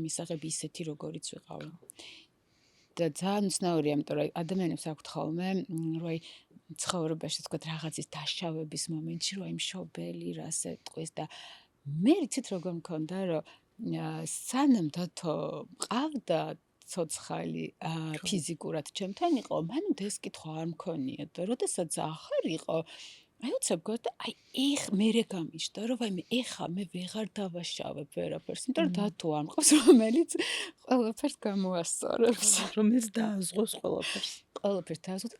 მისაღები ისეთი როგორიც ვიყავი. და ძალიან უცნაურია, იმიტომ რომ ადამიანებს აქვთ ხოლმე, რომ აი ცხოვრებაში თქვა რაღაცის დაშავების მომენტში, რომ აი მშობელი რას ეტყვის და მე რიცით როგორ მქონდა, რომ სანამ დათო ყავდა ცოცხალი ფიზიკურად ჩემთან იყო, მანამდე ეს კითხვა არ მქონია და როდესაც ახარ იყო, აი უცებ გქონდა, აი მერე გამიჩნდა, რომ აი მე ვეღარ დავაშავებ ვერაფერს, იმიტომ რომ დათო არ მყავს, რომელიც ყველაფერს გამოასწორებს, რომელიც დააზღვის ყველაფერს. ყველაფერს დააზღვის და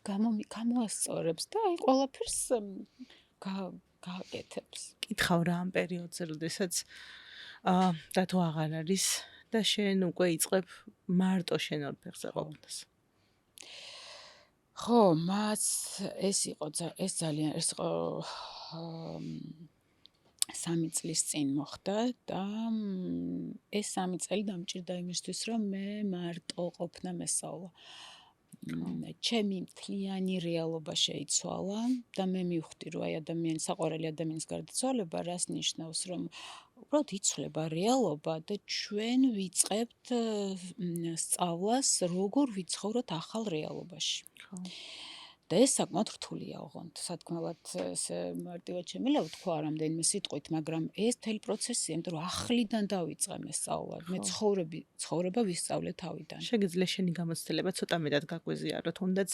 გამოასწორებს და აი ყველაფერს გააკეთებს. კითხავ რა ამ პერიოდზე, როდესაც დათო აღარ არის და შენ უკვე იწყებ მარტო შენ ორ ფეხზე ყოფნას. ხო, მას ეს იყო ეს იყო 3 წლის წინ მოხდა და ეს 3 წელი დამჭირდა იმისთვის, რომ მე მარტო ყოფნა მესწავლა. ჩემი მთლიანი რეალობა შეიცვალა და მე მივხვდი, რომ აი ადამიანის საყვარელი ადამიანის გარდაცვალება რას ნიშნავს, რომ უბრალოდ იცვლება რეალობა და ჩვენ ვიწყებთ სწავლას, როგორ ვიცხოვროთ ახალ რეალობაში. და ეს საკმაოდ რთულია ოღონდ. სათქმელად ესე მარტივად შემიძლია ვთქვა რამდენიმე სიტყვით, მაგრამ ეს მთელი პროცესია, იმიტომ რომ ახლიდან დავიწყე მე სწავლა. მე ცხოვრება ვისწავლე თავიდან. შეგიძლია შენი გამოცდილება ცოტა მეტად გაგვიზიაროთ, თუნდაც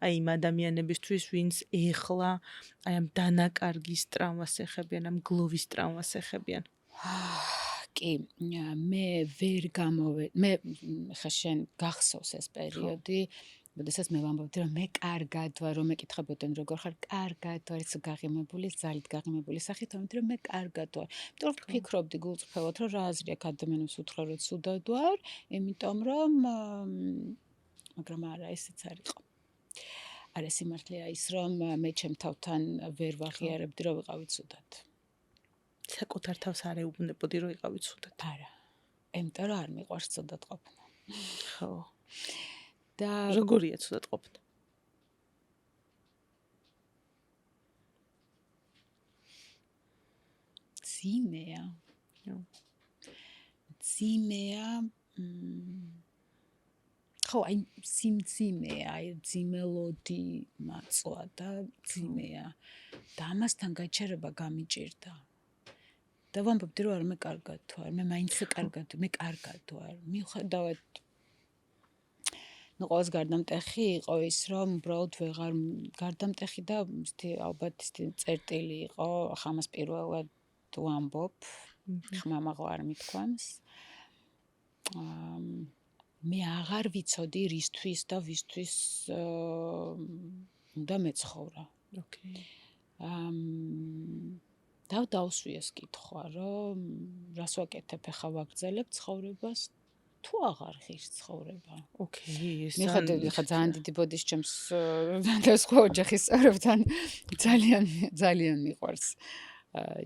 აი იმ ადამიანებისთვის, ვინც ეხლა აი ამ დანაკარგის ტრავმას ეხებიან, ამ გლოვის ტრავმას ეხებიან. კი, მე ხა შენ გახსოვს ეს პერიოდი, როდესაც მე ვამბობდი, რომ მე კარგად ვარ, რომ მეკითხებოდნენ როგორ ხარ, კარგად ვარ, ეს გაღიმებული, ძალით გაღიმებული სახით, ამიტომ რომ მე კარგად ვარ. იმიტომ რომ ფიქრობდი გულწრფელად, რომ რა აზრი აქვს ადამიანს უთხრა, რომ ცუდად ვარ, იმიტომ რომ მაგრამ არა, ესეც არ იყო. არა, სიმართლეა ის, რომ მე ჩემ თავთან ვერ ვაღიარებდი, რომ ვიყავი ცუდად. საკუთარ თავს არ ეუბნებოდი, რომ იყავი ცუდად. არა. იმიტომ რომ არ მიყვარს ცუდად ყოფნა. ხო. და როგორია ცუდად ყოფნა? ძიმეა. ხო, აი სიმძიმეა, აი ძიმელოდი მაწვა და ძიმეა. და ამასთან გაჩერება გამიჭირდა. და ვამბობდი, რომ არ მე კარგად ვარ, მე მაინც მე კარგად ვარ. მიუხედავად ყოველს გარდამტეხი იყო ის, რომ უბრალოდ ვეღარ გარდამტეხი და ალბათ წერტილი იყო, ახლა ამას პირველად ვამბობ, ხმამაღლა არ მithქვამს. მე აღარ ვიცოდი რისთვის და ვისთვის უნდა მეცხოვრა. ოკეი. დავსვი ეს კითხვა, რომ რას ვაკეთებ, ახლა ვაგრძელებ ცხოვრებას თუ აღარ ღირს ცხოვრება. ოკეი, ეს მიხედავდი ხა ძალიან დიდი ბოდიშჩემს და სხვა ოჯახის წევრებთან ძალიან მიყვარს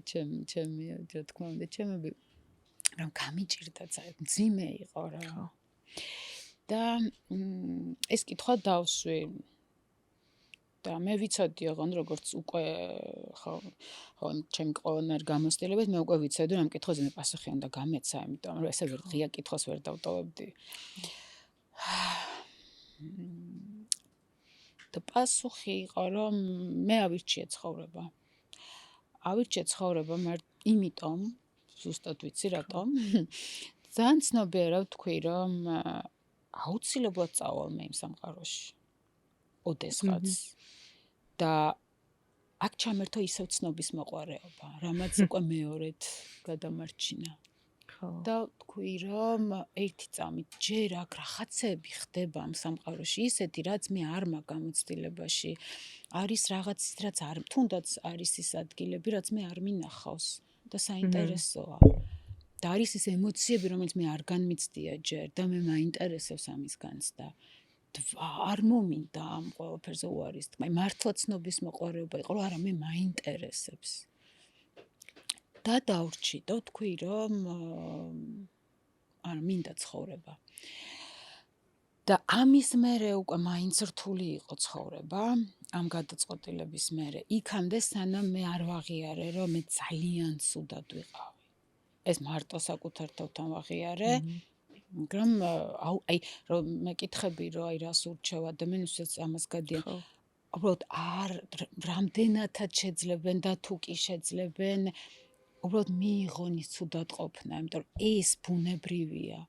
ჩემი რა თქმა უნდა ჩემები რომ გამიჭირდა ძალიან ძიმე იყო რა. და ეს კითხვა დავსვი და მე ვიცოდი ოღონდ როგორც უკვე ხო ჩემი ყოველნაირ გამოცდილებით მე უკვე ვიცოდი რომ კითხვაზე მე პასუხი უნდა გამეცა, იმიტომ რომ ესე ვერ ღია კითხვას ვერ დავტოვებდი. და პასუხი იყო რომ მე ავირჩიე ცხოვრება. ავირჩიე ცხოვრება იმიტომ ზუსტად ვიცი რატომ. ძალიან ცნობიერად ვთქვი რომ აუცილებლად წავალ მე იმ სამყაროში. ოდესღაც. და აქ ჩამერთო ისევ ცნობის მოყვარეობა, რამაც უკვე მეორედ გადამარჩინა. და თქვი რომ ერთი წამით ჯერ აქ რაღაცები ხდება ამ სამყაროში, ისეთი რაც მე არ მაქვს გამოცდილებაში. არის რაღაც რაც არ თუნდაც არის ის ადგილები, რაც მე არ მინახავს და საინტერესოა. და არის ის ემოციები, რომელიც მე არ განმიცდია ჯერ და მე მაინტერესებს ამის განცდა. არ მომინდა ამ ყველაფერზე უარის თქმა. მართლა ცნობის მოყვარეობა იყო, რომ არა მე მაინტერესებს. და დავრჩი და თქვი რომ არ მინდა ცხოვრება. და ამის მერე უკვე მაინც რთული იყო ცხოვრება, ამ გადაწყვეტილების მერე. იქამდე სანამ მე არ ვაღიარე, რომ მე ძალიან ცუდად ვიყავი. ეს მარტო საკუთარ თავთან ვაღიარე. მაგრამ აი რომ მეკითხები რომ აი რას ურჩევ ადამიანებს ამას გადიან. უბრალოდ არ რამდენადაც შეძლებენ და თუ კი შეძლებენ უბრალოდ მიიღონ ის ცუდად ყოფნა, იმიტომ რომ ეს ბუნებრივია.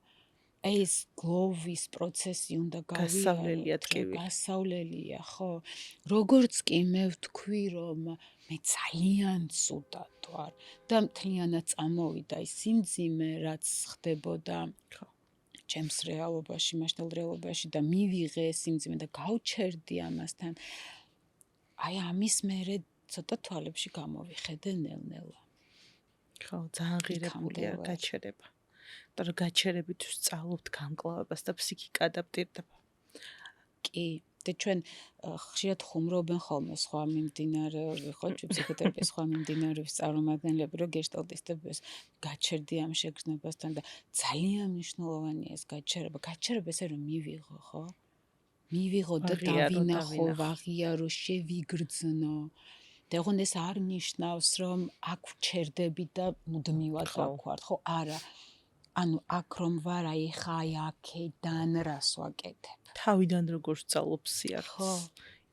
ეს გლოვის პროცესი უნდა გასავლელია, ხო? როგორც კი მე ვთქვი, რომ მე ძალიან ცუდად ვარ და მთლიანად წამოვიდა ის სიმძიმე, რაც ხდებოდა ჩემს რეალობაში, მასშტაბურ რეალობაში და მივიღე ეს სიმძიმე და გავჩერდი ამასთან. აი ამის მერე ცოტა თვალებში გამოვიხედე ნელ-ნელა. ხო, ძალიან ღირებულია გაჩერება. იმიტომ რომ გაჩერებით ვსწავლობთ გამკლავებას და ფსიქიკა ადაპტირდება. კი, და ჩვენ ხშირად ხუმრობენ ხოლმე სხვა მიმდინარეობები, ხო, ჩვენ ფსიქოთერაპიის სხვა მიმდინარეობის წარმომადგენლები, რომ გეშტალტისტები გაჩერდი ამ შეგრძნებასთან და ძალიან მნიშვნელოვანია ეს გაჩერება. გაჩერება ესე რომ მივიღო, ხო? მივიღო და დავინახო, ვაღიარო, შევიგრძნო. და ოღონდ ეს არ ნიშნავს, რომ აქ ვჩერდები და მუდმივად აქ ვარ, ხო? არა. ანუ აქ რომ ვარ, აი ხა აი აქედან რას ვაკეთებ? თავიდან როგორ ვსწავლობ სიარულს? ხო.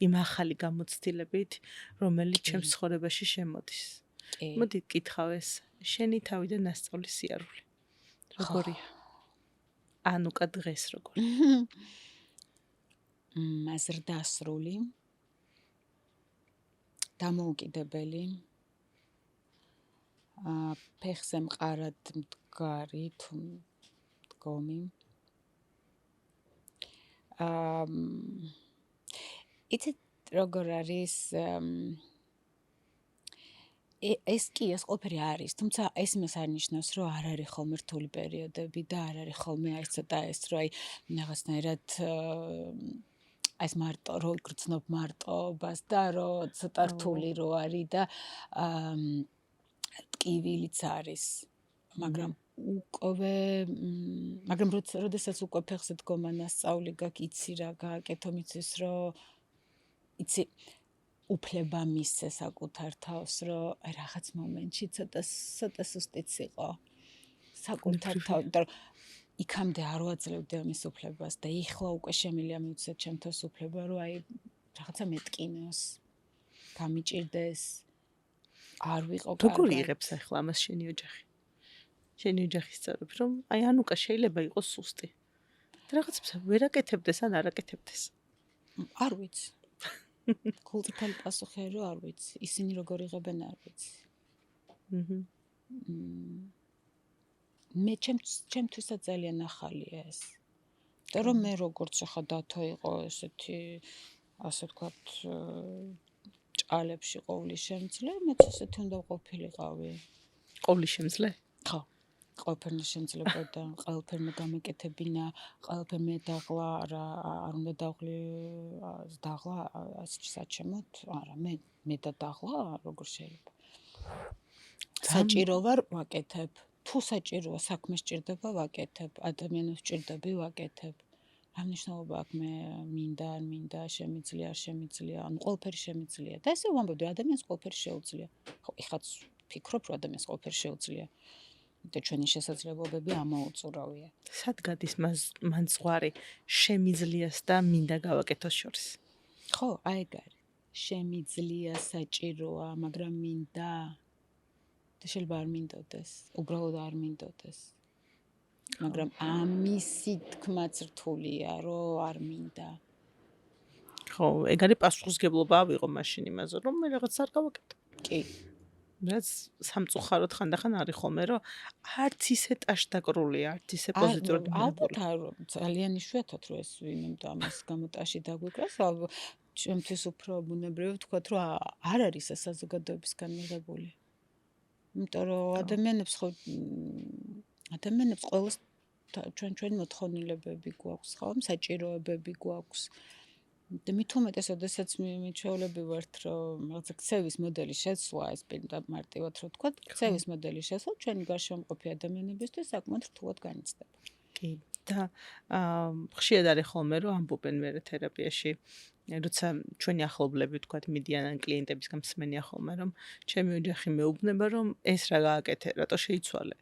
იმ ახალი გამოცდილებით, რომელიც ჩემს ცხოვრებაში შემოდის. მოდი გკითხავ ეს, შენი თავიდან ასწავლი სიარული. როგორია? ანუკა დღეს როგორია? მაზრდასრული, დამოუკიდებელი, ფეხზე მყარად მდგარი თუ მდგომი. იცით როგორ არის ეს კი ეს ყველაფერი არის, თუმცა ეს იმას არ ნიშნავს, რომ არ არის ხოლმე რთული პერიოდები და არ არის ხოლმე აი ცოტა ეს რომ აი რაღაცნაირად ეს მარტო რო გრძნობ მარტობას და რო ცოტა რთული რო არის და ტკივილიც არის, მაგრამ როდესაც უკვე ფეხზე დგომა ნასწავლი გაქვს, იცი რა გააკეთო, მიცის რომ იცი უფლება მისცე საკუთარ თავს, რომ აი რაღაც მომენტში ცოტა სუსტიც იყო საკუთარ თავს, იმიტომ რომ იქამდე არ ვაძლევდი ამის უფლებას და ეხლა უკვე შემიძლია მივცე ჩემ თავს უფლება, რომ აი რაღაცა მეტკინოს, გამიჭირდეს, არ ვიყო კარგად. როგორ იღებს ახლა ამას შენი ოჯახი? შენი ოჯახის წევრები, რომ აი ანუკა შეიძლება იყოს სუსტი. და რაღაცებს ვერ აკეთებდეს ან არ აკეთებდეს. არ ვიცი. გულწრფელი პასუხი არის, რომ არ ვიცი. ისინი როგორ იღებენ, არ ვიცი. მე ჩემთვისაც ძალიან ახალია ეს. და რომ მე როგორც ახლა დათო იყო ესეთი, ასე ვთქვათ, ჭალებში ყოვლის შემძლე, მეც ესეთი უნდა ყოფილიყავი. ყოვლის შემძლე? ხო. ყველაფერმა შემძლებოდა, ყველაფერმა გამეკეთებინა, ყველაფერ მე დაღლა, არ უნდა დაღლა ასეთი საჩემოთ, არა, მე და დაღლა, როგორ შეიძლება. საჭირო ვარ, ვაკეთებ. თუ საჭიროა, საქმე სჭირდება, ვაკეთებ, ადამიანებს სჭირდები, ვაკეთებ. რა მნიშვნელობა აქვს მე მინდა, არ მინდა, შემიძლია, არ შემიძლია, ანუ ყველაფერი შემიძლია. და ესე ვამბობდი, ადამიანს ყველაფერი შეუძლია. ხო, ეხლა ვფიქრობ, რომ ადამიანს ყველაფერი შეუძლია. და ჩვენი შესაძლებლობები ამოუწურავია. სად გადის მანძღვარი შემიძლიას და მინდა გავაკეთოს შორის? ხო, აი ეგ არის. შემიძლია, საჭიროა, მაგრამ მინდა და შეიძლება არ მინდოდეს, უბრალოდ არ მინდოდეს. მაგრამ ამისი თქმაც რთულია, რომ არ მინდა. ხო, ეგ არის პასუხისგებლობა ავიღო მაშინ იმაზე, რომ მე რაღაც არ გავაკეთო. კი. რაც სამწუხაროდ ხანდახან არის ხოლმე, რომ არც ისე ტაშდაკრულია, არც ისე პოზიტიური. ალბათ არ ძალიან იშვიათად რომ ეს ვინმე ამას გამოტაში დაგვიკრას, ჩემთვის უფრო ბუნებრივი ვთქვათ, რომ არ არის ეს საზოგადოებისგან მიღებული. იმიტომ რომ ადამიანებს ყოველს ჩვენი მოთხოვნილებები გვაქვს, ხო, საჭიროებები გვაქვს. და მით უმეტეს, როდესაც მიჩვეულები ვართ, რომ რაღაცა ქცევის მოდელი შეცვლა, ეს პირდაპირ მარტივად რო ვთქვათ, ქცევის მოდელი შეცვლა, ჩვენი გარშემოყოფი ადამიანებისთვის საკმაოდ რთულად განიცდება. კი, და ხშირად არის ხოლმე, რომ ამბობენ მე თერაპიაში, როცა ჩვენი ახლობლები ვთქვათ, მიდიან ან კლიენტებისგან მსმენია ხოლმე, რომ ჩემი ოჯახი მეუბნება, რომ ეს რა გააკეთე, რატო შეიცვალე.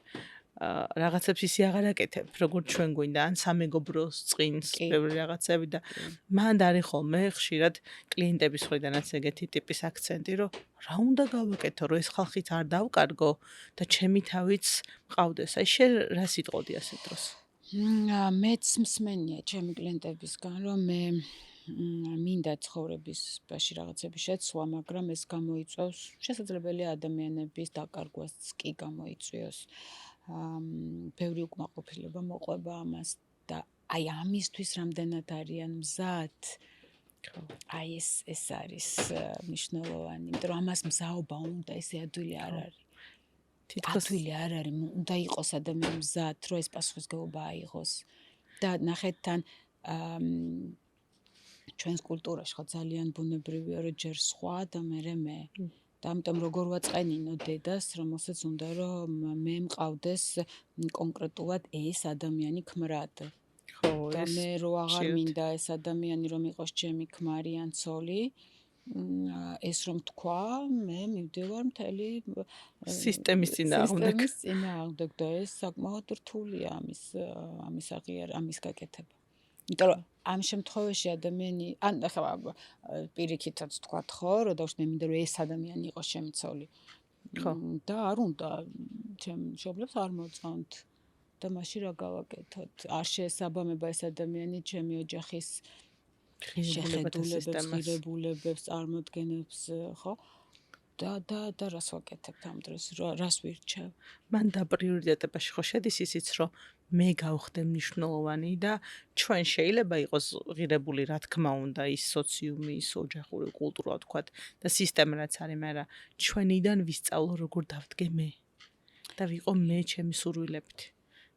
რაღაცებს ისე აღარ აკეთებ, როგორც ჩვენ გვინდა, ან სამეგობროს წინს, ბევრი რაღაცები და მანდ არის ხოლმე ხშირად კლიენტების მხრიდანაც ეგეთი ტიპის აქცენტი, რომ რა უნდა გავაკეთო, რომ ეს ხალხით არ დავკარგო და ჩემი თავიც მყავდეს. აი შენ რა სიტყოდი ასეთ დროს? მეც მსმენია ჩემი კლიენტებისგან, რომ მე მინდა ცხოვრებისში რაღაცები შეცვლა, მაგრამ ეს გამოიწვევს შესაძლებელია ადამიანების დაკარგვას კი გამოიწვიოს. ბევრი უკმაყოფილება მოყვება ამას და აი ამისთვის რამდენად არიან მზად, აი ეს არის მნიშვნელოვანი, იმიტომ რომ ამას მზაობა უნდა, ესე ადვილი არ არის. თითქოს ადვილი არ არის, უნდა იყოს ადამიანი მზად, რომ ეს პასუხისგებლობა აიღოს. და ნახეთ თან ჩვენს კულტურაში ხო ძალიან ბუნებრივია, რომ ჯერ სხვა და მე. და ამიტომ როგორ ვაწყენინო დედას, რომელსაც უნდა რომ მე მყავდეს კონკრეტულად ეს ადამიანი ქმრად. ხო, და ეს მე რო აღარ ხშირად. მინდა ეს ადამიანი რომ იყოს ჩემი ქმარი ან ცოლი, ეს რომ თქვა, მე მივდივარ მთელი სისტემის წინააღმდეგ. სისტემის წინააღმდეგ და ეს საკმაოდ რთულია ამის აღიარ, ამის გაკეთება. იმიტომ რომ ამ შემთხვევაში ადამიანი, ან ახლა პირიქითაც თქვათ ხო, რომ დავშ მე მინდა რომ ეს ადამიანი იყოს ჩემი ცოლი. ხო. და არ უნდა ჩემ მშობლებს არ მოწონთ. და მაშინ რა გავაკეთოთ? არ შეესაბამება ეს ადამიანი ჩემი ოჯახის შეხედულებებს, ღირებულებებს, წარმოდგენებს, ხო? და რას ვაკეთებ ამ დროს? რას ვირჩევ? მან და პრიორიტეტებაში ხო შედის ისიც, რომ მე გავხდე მნიშვნელოვანი და ჩვენ შეიძლება იყოს ღირებული, რა თქმა უნდა, ის სოციუმი, ის ოჯახური კულტურა თქვათ და სისტემა რაც არის, მაგრამ ჩვენიდან ვისწავლო როგორ დავდგე მე და ვიყო მე ჩემი სურვილებით.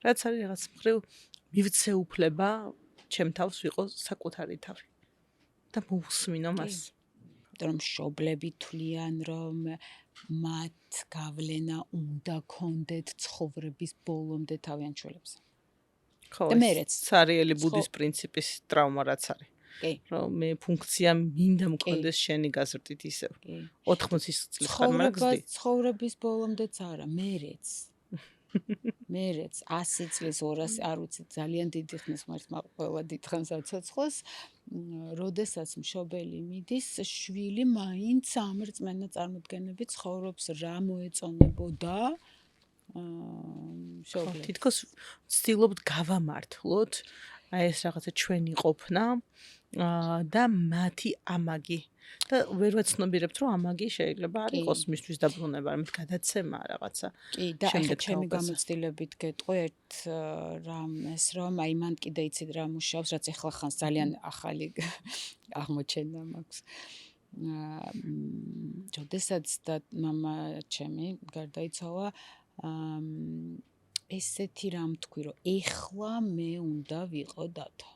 რაც არის რაღაც მხრივ მივცე უფლება ჩემ თავს ვიყო საკუთარი თავი და მოусმინო მას. რომ მშობლები თვლიან, რომ მათ გავლენა უნდა კონდეთ ცხოვრების ბოლომდე თავიანთ შვილებზე. ხო, და მერეც ცარიელი ბუდის პრინციპის ტრავმა რაც არის. კი. რომ მე ფუნქცია მინდა მქონდეს შენი გაზრდით ისევ. 80 წლის ხარმაგზდი. ცხოვრების ბოლომდეც არა, მერეც. მერეც 100 წლის 200 არ ვიცი ძალიან დიდი ხნის მართ ყველა დიდხანს აცოცხლოს, როდესაც მშობელი მიდის, შვილი მაინც ამ რწმენა წარმოდგენებით ცხოვრობს, რა მოეწონებოდა მშობლებს. თითქოს ვცდილობთ გავამართლოთ აი ეს რაღაცა ჩვენი ყოფნა და მათი ამაგი. და ვერ ვაცნობიერებთ, რომ ამაგი შეიძლება არ იყოს მისთვის დაბრუნება, ამით გადაცემა რაღაცა. კი, და ახლა ჩემი გამოცდილებით გეტყვი ერთ რამეს, რომ აი მან კიდე იცით რა მუშაობს, რაც ახლა ხანს ძალიან ახალი აღმოჩენა მაქვს. როდესაც და მამა ჩემი გარდაიცვალა, ესეთი რამ თქვი, რომ ეხლა მე უნდა ვიყო დათო.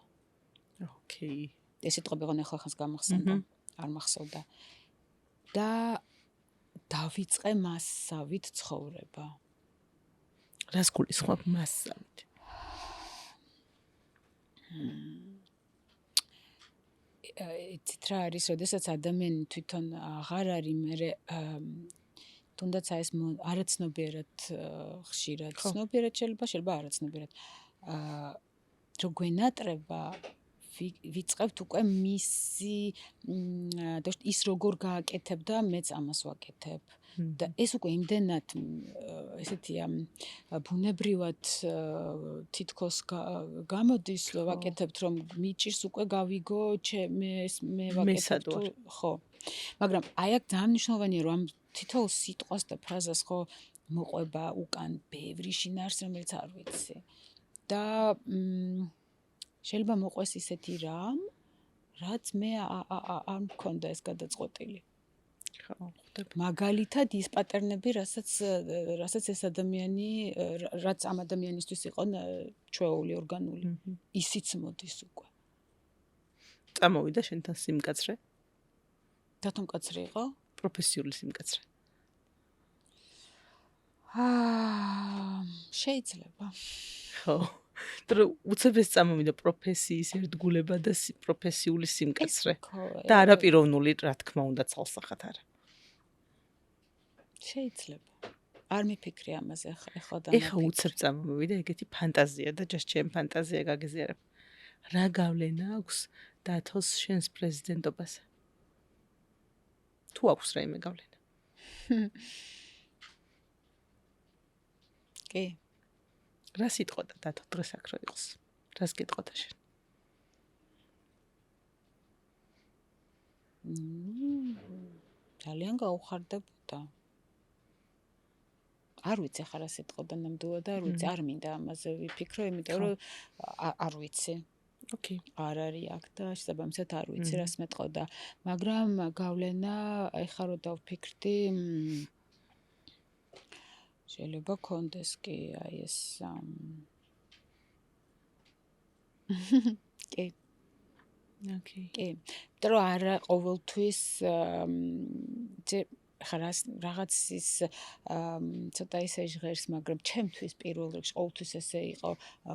ოკეი. ეს სიტყვები ღონ ახლა ხანს გამახსენდა. არ მახსოვდა. და დავიწყე მასსავით ცხოვრება. რას გულისხმობ მასსავით? იცით რა არის, როდესაც ადამიანი თვითონ აღარ არის, მე თუნდაც ეს არაცნობიერად ხშირად, ცნობიერად შეიძლება არაცნობიერად. რო გვენატრება ვიწყებთ უკვე მისი ის როგორ გააკეთებდა, მეც ამას ვაკეთებ. და ეს უკვე იმდენად ესეთია ბუნებრივად თითქოს გამოდის, ვაკეთებთ, რომ მიჭირს უკვე გავიგო, მე ვაკეთებ თუ ხო. მაგრამ აი აქ ძალიან მნიშვნელოვანია, რომ ამ თითოეულ სიტყვას და ფრაზას ხო მოყვება უკან ბევრი შინაარსი, რომელიც არ ვიცი. და შეიძლება მოყვეს ისეთი რამ, რაც მე არ მქონდა ეს გადაწყვეტილი. ხო, ხვდები. მაგალითად ის პატერნები, რასაც ეს ადამიანი, რაც ამ ადამიანისთვის იყო ჩვეული, ორგანული, ისიც მოდის უკვე. წამოვიდა შენთან სიმკაცრე? რატომ კაცრი იყო? პროფესიული სიმკაცრე. შეიძლება. ხო. და უცებ ეს წამოვიდა პროფესიის ერთგულება და პროფესიული სიმკაცრე. და არაპიროვნული, რა თქმა უნდა, ცალსახად არა. შეიძლება. არ მიფიქრე ამაზე ახლა და ეხა უცებ წამოვიდა ეგეთი ფანტაზია და ჯერ ჩემ ფანტაზია გაგიზიარებ. რა გავლენა აქვს დათოს შენს პრეზიდენტობაზე? თუ აქვს რაიმე გავლენა? კი. რა სიტყოდა დათო დღეს აქ რო იყოს? რას გეტყოდა შენ? ძალიან გაუხარდებოდა. არ ვიცი ხარ ასე თყოდა ნამდვილად და არ ვიცი, არ მინდა ამაზე ვიფიქრო, იმიტომ რომ არ ვიცი. ოკეი. არ არის აქ და შესაბამისად არ ვიცი რას მეტყოდა. მაგრამ გავლენა, ეხლა რო დავფიქრდი, შეიძლება კონდეს კი აი ეს კი ოკეი. კი. იმიტომ რომ არა ყოველთვის რაღაც ის ცოტა ისე ჟღერს, მაგრამ ჩემთვის პირველ რიგში ყოველთვის ესე იყო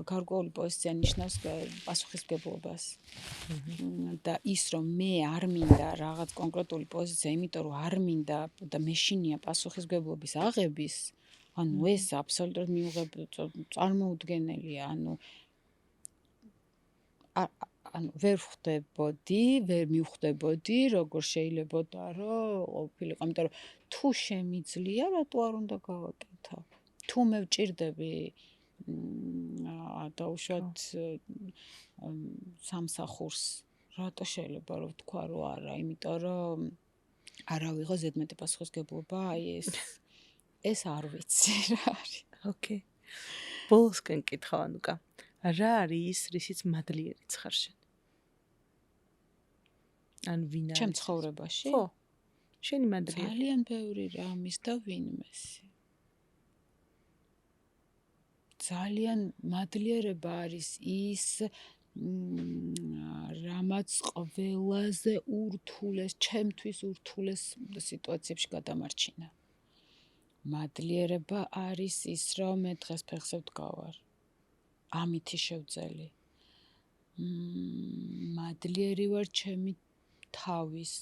გარკვეული პოზიცია ნიშნავს პასუხისმგებლობას. და ის რომ მე არ მინდა რაღაც კონკრეტული პოზიცია, იმიტომ რომ არ მინდა და მე შინია პასუხისმგებლობის აღების, ანუ ეს აბსოლუტურად წარმოუდგენელია, ანუ ვერ მივხვდებოდი, როგორ შეიძლებოდა რომ ყოფილიყო, იმიტომ რომ თუ შემიძლია, რატო არ უნდა გავაკეთო? თუ მე ვჭირდები დაუშვათ სამსახურს, რატო შეიძლება რომ ვთქვა რომ არა, იმიტომ რომ არა ვიღო ზედმეტი პასუხისმგებლობა, აი ეს არ ვიცი რა არის. ოკეი. ბოლოსკენ კითხავ ანუკა. რა არის ის, რისიც მადლიერიც ხარ შენ? ან ვინ არის? ჩემ ცხოვრებაში? ხო. შენი მადლიერი. ძალიან ბევრი რამის და ვინმესი. ძალიან მადლიერება არის ის, რამაც ყველაზე ურთულეს, ჩემთვის ურთულეს სიტუაციებში გადამარჩინა. მადლიერება არის ის, რომ მე დღეს ფეხზე ვდგავარ. ამითი შევძელი. მადლიერი ვარ ჩემი თავის,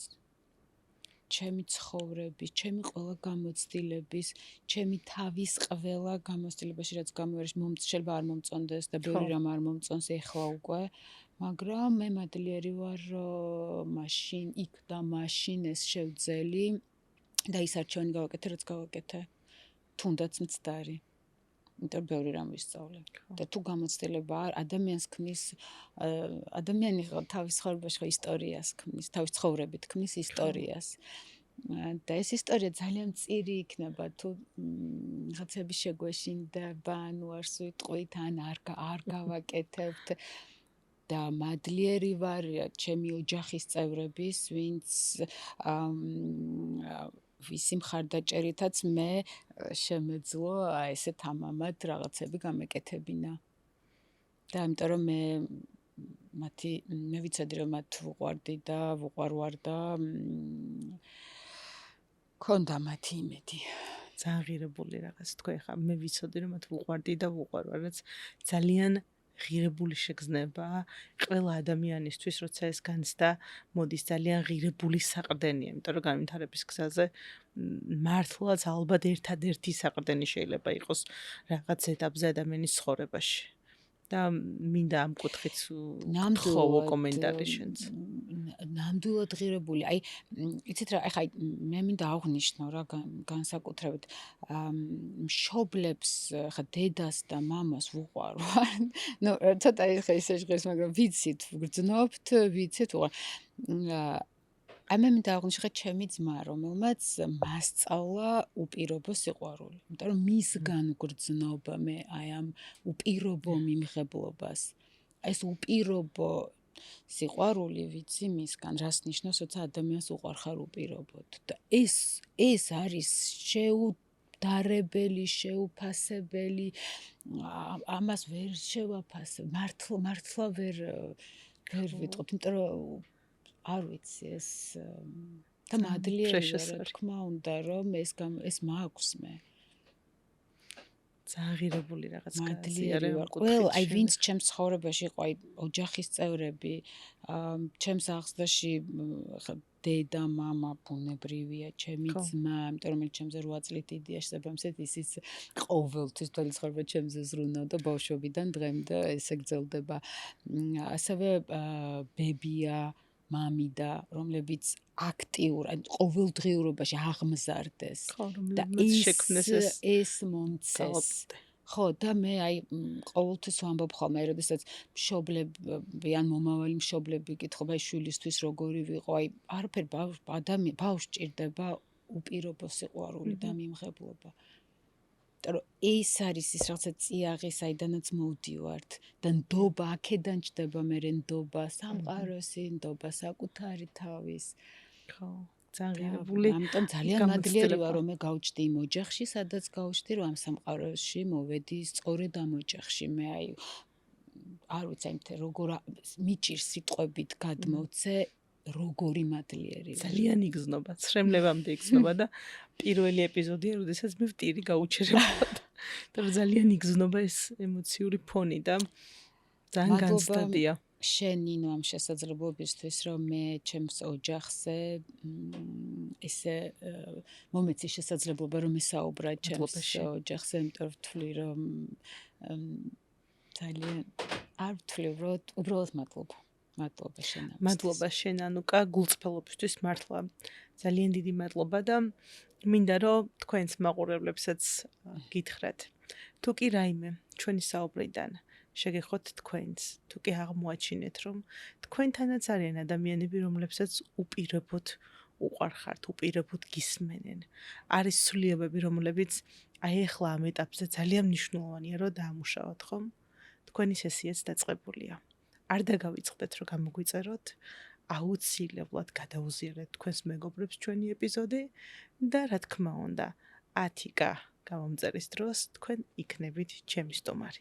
ჩემი ცხოვრების, ჩემი ყველა გამოცდილების, ჩემი თავის ყველა გამოცდილებაში, რაც გამოვარში, შეიძლება არ მომწონდეს და ბევრი რამ არ მომწონს ეხლა უკვე, მაგრამ მე მადლიერი ვარ მაშინ იქ და მაშინ ეს შევძელი და ის არჩევანი გავაკეთე, რაც გავაკეთე. თუნდაც მცდარი. იმიტომ რომ ბევრი რამ ვისწავლე. და თუ გამოცდილება ადამიანს ქმნის, ადამიანი თავის ცხოვრებაში ხო ისტორიას ქმნის, თავის ცხოვრებით ქმნის ისტორიას. და ეს ისტორია ძალიან მწირი იქნება, თუ რაღაცები შეგვეშინდება, ანუ არ სვიტყვით, ან არ გავაკეთებთ. და მადლიერი ვარ ჩემი ოჯახის წევრების, ვინც ვისი მხარდაჭერითაც მე შემეძლო ესეთ ამამად რაღაცები გამეკეთებინა. და ამიტომ რომ მე ვიცოდი რომ მათ ვუყვარდი და ვუყვარვარ და ქონდა მათი იმედი. ძალიან ღირებული რაღაც თქვი ხა, მე ვიცოდი რომ მათ ვუყვარდი და ვუყვარვარ, რაც ძალიან ღირებული შეგრძნება ყველა ადამიანისთვის, როცა ეს განცდა მოდის ძალიან ღირებული საყრდენია, იმიტომ რომ განვითარების გზაზე მართლაც ალბათ ერთადერთი საყრდენი შეიძლება იყოს რაღაც ეტაპზე ადამიანის ცხოვრებაში. და მინდა ამ კუთხით გთხოვო კომენტარი შენც. ნამდვილად ღირებული. აი, იცით რა, ახლა მე მინდა აღვნიშნო რა განსაკუთრებით მშობლებს, ხა დედას და მამას ვუყვარვარ. ნუ ცოტა ისე ჟღერს, მაგრამ ვიცით, ვგრძნობთ, ვიცით უყვარ. აი მე მინდა აღვნიშნო ჩემი ძმა, რომელმაც მასწავლა უპირობო სიყვარული. იმიტომ რომ მისგან ვგრძნობა მე აი ამ უპირობო მიმღებლობას. ეს უპირობო სიყვარული ვიცი მისგან, რას ნიშნავს, როცა ადამიანს უყვარხარ უპირობოდ. და ეს არის შეუდარებელი, შეუფასებელი. ამას ვერ შევაფასებ, მართლა ვერ ვიტყობ, იმიტომ რომ არ ვიცი ეს და მადლიერი ვარ, რა თქმა უნდა, რომ ეს მაქვს მე. ძალიან ღირებული რაღაც მადლიერი ვარ. ყველა აი ვინც ჩემს ცხოვრებაში იყო, აი ოჯახის წევრები, ჩემს აღზრდაში დედა, მამა ბუნებრივია, ჩემი ძმა, იმიტომ რომ ჩემზე 8 წლით დიდია, შესაბამისად ისიც ყოველთვის მთელი ცხოვრება ჩემზე ზრუნავდა ბავშვობიდან დღემდე ესე გრძელდება. ასევე ბებია, მამიდა, რომლებიც აქტიურ, ყოველდღიურობაში აღმზარდეს და ეს მომცეს. ხო, და მე აი ყოველთვის ვამბობ ხოლმე, როდესაც მშობლები ან მომავალი მშობლები კითხავ, აი შვილისთვის როგორი ვიყო, აი არაფერ ბავშვს ჭირდება უპირობო სიყვარული და მიმღებლობა. იმიტომ რომ ეს არის ის რაღაცა წიაღი, საიდანაც მოვდივართ და ნდობა, აქედან ჩდება მე ნდობა, სამყაროსი ნდობა, საკუთარი თავის. ხო. ძალიან ღირებული. ამიტომ ძალიან მადლიერი ვარ რომ მე გავჭდი იმ ოჯახში, სადაც გავჭდი, რომ ამ სამყაროში მოვედი სწორედ ამ ოჯახში. მე აი არ ვიცი აიმთე როგორ მიჭირს სიტყვებით გადმოცე როგორი მადლიერი ვარ. ძალიან იგზნობა, ცრემლევამდე იგზნობა და პირველი ეპიზოდია, როდესაც მე ვტირი გაუჩერებულად. და ძალიან იგზნობა ეს ემოციური ფონი და ძალიან განცდადია. შენ ნინო ამ შესაძლებლობისთვის რომ მე ჩემს ოჯახზე ესე მომეცი შესაძლებლობა რომ ესაუბრა ჩემს ოჯახზე, იმიტომ რომ ვთვლი რომ ძალიან არ ვთვლი უბრალოდ მადლობა. მადლობა შენ. მადლობა შენ ანუკა გულწრფელობისთვის მართლა. ძალიან დიდი მადლობა და მინდა რომ თქვენს მაყურებლებსაც გითხრათ. თუ კი რაიმე ჩვენი საუბრიდან შეგეხოთ თქვენს, თუ კი აღმოაჩინეთ რომ თქვენთანაც არიან ადამიანები, რომლებსაც უპირობოდ უყვარხართ, უპირობოდ გისმენენ. არის ცვლილებები, რომლებიც აი ახლა ამ ეტაპზე ძალიან მნიშვნელოვანია რომ დაამუშავოთ, ხომ? თქვენი სესიაც დაწყებულია. არ დაგავიწყდეთ რომ გამოგვიწეროთ, აუცილებლად გადაუზიარეთ თქვენს მეგობრებს ჩვენი ეპიზოდი და რა თქმა უნდა 10K გამომწერის დროს თქვენ იქნებით ჩემი სტუმარი.